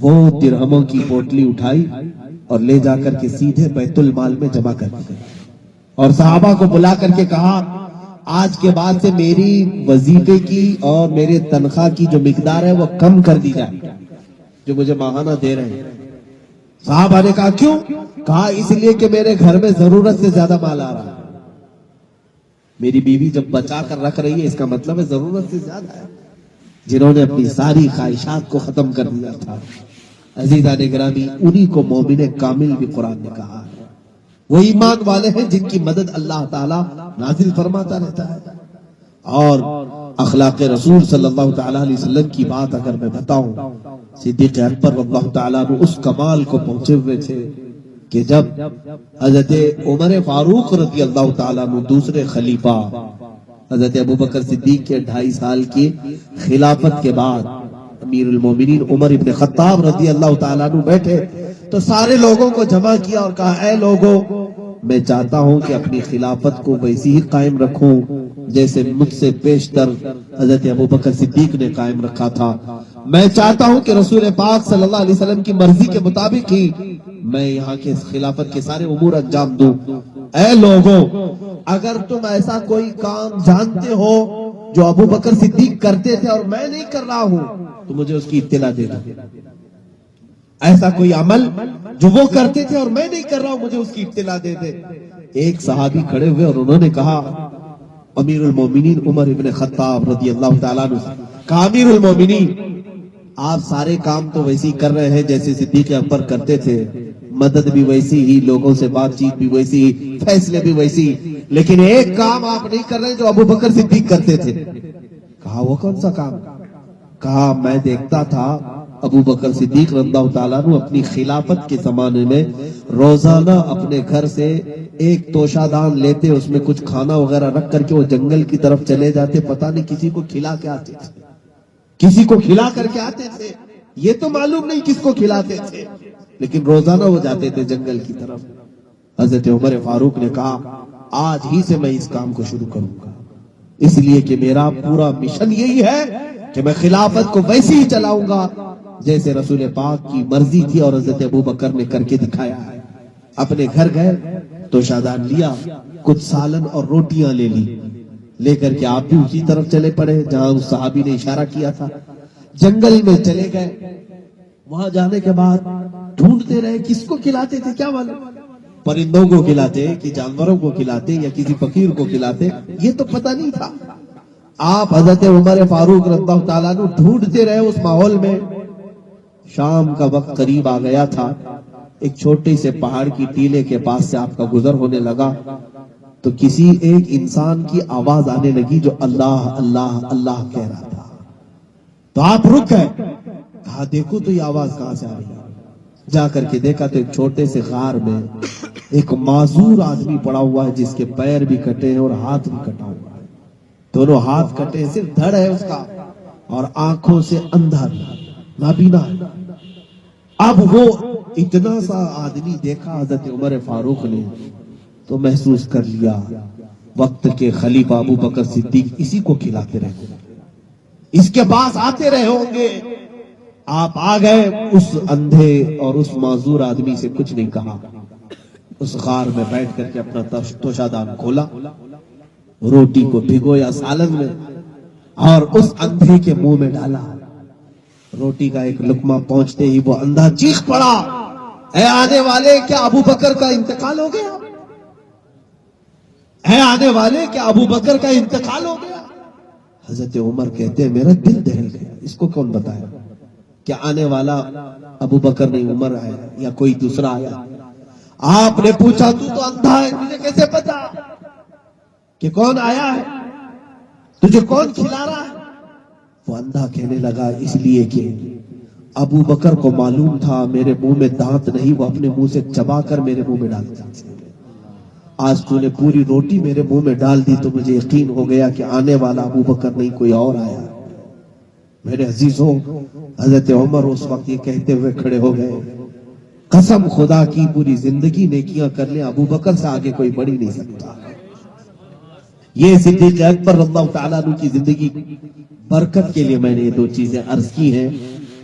وہ درہموں کی پوٹلی اٹھائی اور لے جا کر کے سیدھے بیت المال میں جمع کر دی اور صحابہ کو بلا کر کے کہا آج کے بعد سے میری وظیفے کی اور میرے تنخواہ کی جو مقدار ہے وہ کم کر دی جائے جو مجھے ماہانہ دے رہے ہیں۔ صحابہ نے کہا کیوں؟ کہا اس لیے کہ میرے گھر میں ضرورت سے زیادہ مال آ رہا ہے، میری بیوی جب بچا کر رکھ رہی ہے اس کا مطلب ہے ضرورت سے زیادہ ہے۔ جنہوں نے اپنی ساری خواہشات کو ختم کر دیا تھا، عزیزان گرامی، انہی کو مومن کامل بھی قرآن نے کہا ہے۔ وہ ایمان والے ہیں جن کی مدد اللہ تعالیٰ نازل فرماتا رہتا ہے۔ اور اخلاق رسول صلی اللہ تعالیٰ علیہ وسلم کی بات اگر میں بتاؤں، صدیق اکبر رضی اللہ تعالیٰ عنہ اس کمال کو پہنچے ہوئے تھے کہ جب حضرت عمر فاروق رضی اللہ تعالیٰ عنہ دوسرے خلیفہ حضرت ابوبکر صدیق کے 2.5 سال کی خلافت کے بعد امیر المومنین عمر ابن خطاب رضی اللہ تعالیٰ عنہ بیٹھے تو سارے لوگوں کو جمع کیا اور کہا اے لوگوں، میں چاہتا ہوں کہ اپنی خلافت کو ویسی ہی قائم رکھوں جیسے مجھ سے پیشتر حضرت ابوبکر صدیق نے قائم رکھا تھا۔ میں چاہتا ہوں کہ رسول پاک صلی اللہ علیہ وسلم کی مرضی کے مطابق ہی میں یہاں کے خلافت کے سارے امور انجام دوں۔ اے لوگوں، اگر تم ایسا کوئی کام جانتے ہو جو ابوبکر صدیق کرتے تھے اور میں نہیں کر رہا ہوں تو مجھے اس کی اطلاع دے دو۔ ایسا کوئی عمل جو وہ کرتے تھے اور میں نہیں کر رہا ہوں مجھے اس کی اطلاع دے دے۔ ایک صحابی کھڑے ہوئے اور انہوں نے کہا امیر المومنین عمر ابن خطاب رضی اللہ تعالیٰ عنہ، کہا امیر المومنین آپ سارے کام تو ویسے ہی کر رہے ہیں جیسے صدیق اکبر کرتے تھے، مدد بھی ویسی ہی، لوگوں سے بات چیت بھی ویسی ہی، فیصلے بھی ویسی ہی، لیکن ایک کام آپ نہیں کر رہے جو ابوبکر صدیق کرتے تھے۔ کہا وہ کون سا کام؟ کہا میں دیکھتا تھا ابوبکر صدیق رضی اللہ تعالیٰ عنہ اپنی خلافت کے زمانے میں روزانہ اپنے گھر سے ایک توشہ دان لیتے، اس میں کچھ کھانا وغیرہ رکھ کر کے وہ جنگل کی طرف چلے جاتے، پتہ نہیں کسی کو کھلا کے آتے تھے، کسی کو کھلا کر کے آتے تھے، یہ تو معلوم نہیں کس کو کھلاتے تھے، لیکن روزانہ وہ جاتے تھے جنگل کی طرف۔ حضرت عمر فاروق نے کہا آج ہی سے میں اس کام کو شروع کروں گا، اس لیے کہ میرا پورا مشن یہی ہے کہ میں خلافت کو ویسے ہی چلاؤں گا جیسے رسول پاک کی مرضی تھی اور حضرت ابوبکر نے کر کے دکھایا ہے۔ اپنے گھر گئے تو شادان لیا، کچھ سالن اور روٹیاں لے لی، لے کر کے آپ بھی اسی طرف چلے پڑے جہاں اس صحابی نے اشارہ کیا تھا، جنگل میں چلے گئے۔ وہاں جانے کے بعد ڈھونڈتے رہے کس کو کھلاتے تھے، کیا معلوم پرندوں کو کھلاتے کہ جانوروں کو کھلاتے یا کسی فقیر کو کھلاتے، یہ تو پتہ نہیں تھا۔ آپ حضرت عمر فاروق رضی اللہ تعالیٰ عنہ ڈھونڈتے رہے اس ماحول میں۔ شام کا وقت قریب آ گیا تھا، ایک چھوٹے سے پہاڑ کی ٹیلے کے پاس سے آپ کا گزر ہونے لگا تو کسی ایک انسان کی آواز آنے لگی جو اللہ اللہ اللہ کہہ رہا تھا۔ تو آپ رک گئے، کہا دیکھو تو یہ آواز کہاں سے آ رہی ہے۔ جا کر کے دیکھا تو ایک چھوٹے سے غار میں ایک معذور آدمی پڑا ہوا ہے جس کے پیر بھی کٹے ہیں اور ہاتھ بھی کٹا ہوا ہے، دونوں ہاتھ کٹے، صرف دھڑ ہے اس کا، اور آنکھوں سے اندھا بھی، نابینا ہے۔ اب وہ اتنا سا آدمی دیکھا حضرت عمر فاروق نے تو محسوس کر لیا وقت کے خلیفہ ابوبکر صدیق اسی کو کھلاتے رہے، اس کے پاس آتے رہے ہوں گے۔ آپ آ گئے، اس اندھے اور اس معذور آدمی سے کچھ نہیں کہا، اس غار میں بیٹھ کر کے اپنا توشہ دان کھولا، روٹی کو بھگویا سالن میں اور اس اندھے کے منہ میں ڈالا۔ روٹی کا ایک لقمہ پہنچتے ہی وہ اندھا چیخ پڑا، اے آنے والے کیا ابوبکر کا انتقال ہو گیا؟ اے آنے والے کیا ابوبکر کا انتقال ہو گیا؟ حضرت عمر کہتے ہیں میرا دل دہل گیا، اس کو کون بتایا کہ آنے والا ابوبکر نہیں عمر آیا یا کوئی دوسرا آیا؟ آپ نے پوچھا تو اندھا ہے، تجھے کیسے پتا کہ کون آیا ہے، تجھے کون کھلا رہا ہے؟ وہ اندھا کہنے لگا اس لیے کہ ابو بکر کو معلوم تھا میرے منہ میں دانت نہیں، وہ اپنے منہ سے چبا کر میرے منہ میں ڈالتا۔ آج تو نے پوری روٹی میرے منہ میں ڈال دی تو مجھے یقین ہو گیا کہ آنے والا ابو بکر نہیں کوئی اور آیا۔ میرے عزیزوں، حضرت عمر اس وقت یہ کہتے ہوئے کھڑے ہو گئے، قسم خدا کی پوری زندگی نیکیاں کر لیں ابو بکر سے آگے کوئی بڑھ نہیں سکتا۔ یہ صدیق اکبر رضی اللہ تعالیٰ عنہ کی زندگی برکت کے لیے میں نے یہ دو چیزیں عرض کی ہیں۔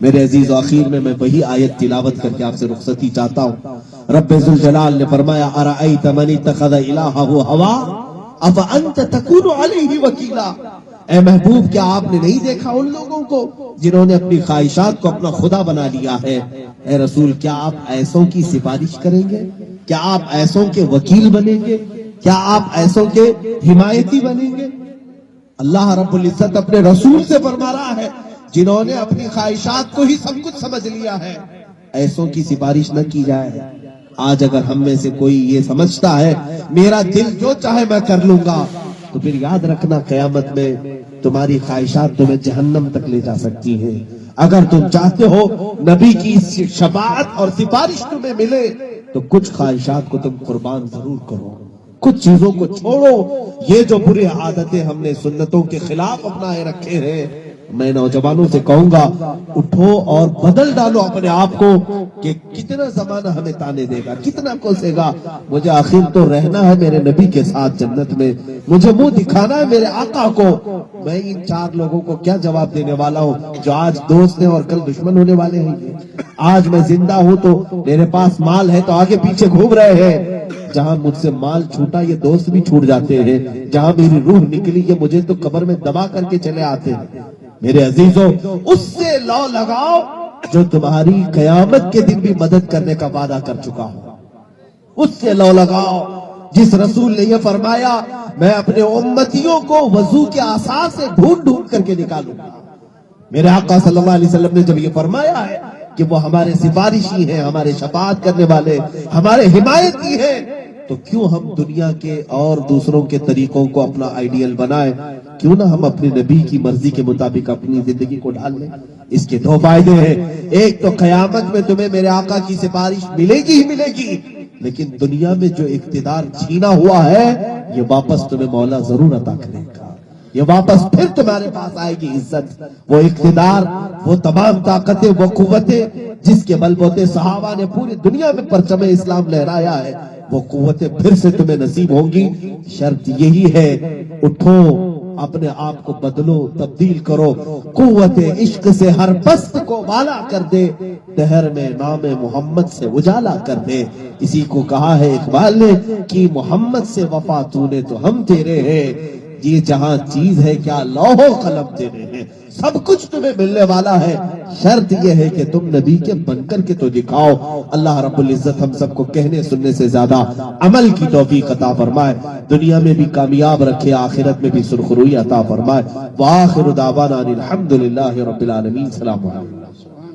میرے عزیز و اخیر میں وہی آیت تلاوت کر کے آپ سے رخصتی چاہتا ہوں۔ رب ذوالجلال نے فرمایا ارأیت من اتخذ الہہ ہوا افانت تکون علیہ وکیلا، اے محبوب کیا آپ نے نہیں دیکھا ان لوگوں کو جنہوں نے اپنی خواہشات کو اپنا خدا بنا لیا ہے؟ اے رسول کیا آپ ایسوں کی سفارش کریں گے؟ کیا آپ ایسوں کے وکیل بنیں گے؟ کیا آپ ایسوں کے حمایتی بنیں گے؟ اللہ رب العزت اپنے رسول سے فرما رہا ہے جنہوں نے اپنی خواہشات کو ہی سب کچھ سمجھ لیا ہے، ایسوں کی سفارش نہ کی جائے۔ آج اگر ہم میں سے کوئی یہ سمجھتا ہے میرا دل جو چاہے میں کر لوں گا، تو پھر یاد رکھنا قیامت میں تمہاری خواہشات تمہیں جہنم تک لے جا سکتی ہیں۔ اگر تم چاہتے ہو نبی کی شفاعت اور سفارش تمہیں ملے تو کچھ خواہشات کو تم قربان ضرور کرو، کچھ چیزوں کو چھوڑو۔ یہ جو بری عادتیں ہم نے سنتوں کے خلاف اپنائے رکھے ہیں، میں نوجوانوں سے کہوں گا اٹھو اور بدل ڈالو اپنے آپ کو، کہ کتنا زمانہ ہمیں تانے دے گا، کتنا کوسے گا۔ مجھے آخر تو رہنا ہے میرے نبی کے ساتھ جنت میں، مجھے منہ دکھانا ہے میرے آقا کو۔ میں ان چار لوگوں کو کیا جواب دینے والا ہوں جو آج دوست ہیں اور کل دشمن ہونے والے ہیں؟ آج میں زندہ ہوں تو میرے پاس مال ہے تو آگے پیچھے گھوم رہے ہیں، جہاں مجھ سے مال چھوٹا یہ دوست بھی چھوٹ جاتے ہیں، جہاں میری روح نکلی یہ مجھے تو قبر میں دبا کر کے چلے آتے ہیں۔ میرے عزیزوں اس سے لو لگاؤ جو تمہاری قیامت کے دن بھی مدد کرنے کا وعدہ کر چکا ہوں، اس سے لو لگاؤ جس رسول نے یہ فرمایا میں اپنے امتیوں کو وضو کے آثار سے ڈھونڈ ڈھونڈ کر کے نکالوں گا۔ میرے آقا صلی اللہ علیہ وسلم نے جب یہ فرمایا ہے کہ وہ ہمارے سفارشی ہیں، ہمارے شفاعت کرنے والے، ہمارے حمایتی ہیں، تو کیوں ہم دنیا کے اور دوسروں کے طریقوں کو اپنا آئیڈیل بنائیں؟ کیوں نہ ہم اپنے نبی کی مرضی کے مطابق اپنی زندگی کو ڈھال لیں؟ اس کے دو فائدے ہیں، ایک تو قیامت میں تمہیں میرے آقا کی سفارش ملے گی ہی ملے گی، لیکن دنیا میں جو اقتدار چھینا ہوا ہے یہ واپس تمہیں مولا ضرور عطا کرے گا، یہ واپس پھر تمہارے پاس آئے گی عزت، وہ اقتدار، وہ تمام طاقتیں، وہ قوتیں جس کے بل بوتے صحابہ نے پوری دنیا میں پرچم اسلام لہرایا ہے، وہ قوتیں پھر سے تمہیں نصیب ہوں گی۔ شرط یہی ہے اٹھو، اپنے آپ کو بدلو، تبدیل کرو، قوت عشق سے ہر پست کو بالا کر دے، دہر میں نام محمد سے اجالا کر دے۔ اسی کو کہا ہے اقبال نے کہ محمد سے وفا تو نے تو ہم تیرے ہیں، یہ جہاں چیز ہے کیا لوح و قلم تیرے ہیں، سب کچھ تمہیں ملنے والا ہے، شرط یہ ہے کہ تم نبی کے بن کر کے تو دکھاؤ۔ اللہ رب العزت ہم سب کو کہنے سننے سے زیادہ عمل کی توفیق عطا فرمائے، دنیا میں بھی کامیاب رکھے، آخرت میں بھی سرخروئی عطا فرمائے۔ وآخر دعوانا الحمدللہ رب العالمین۔ السلام علیکم۔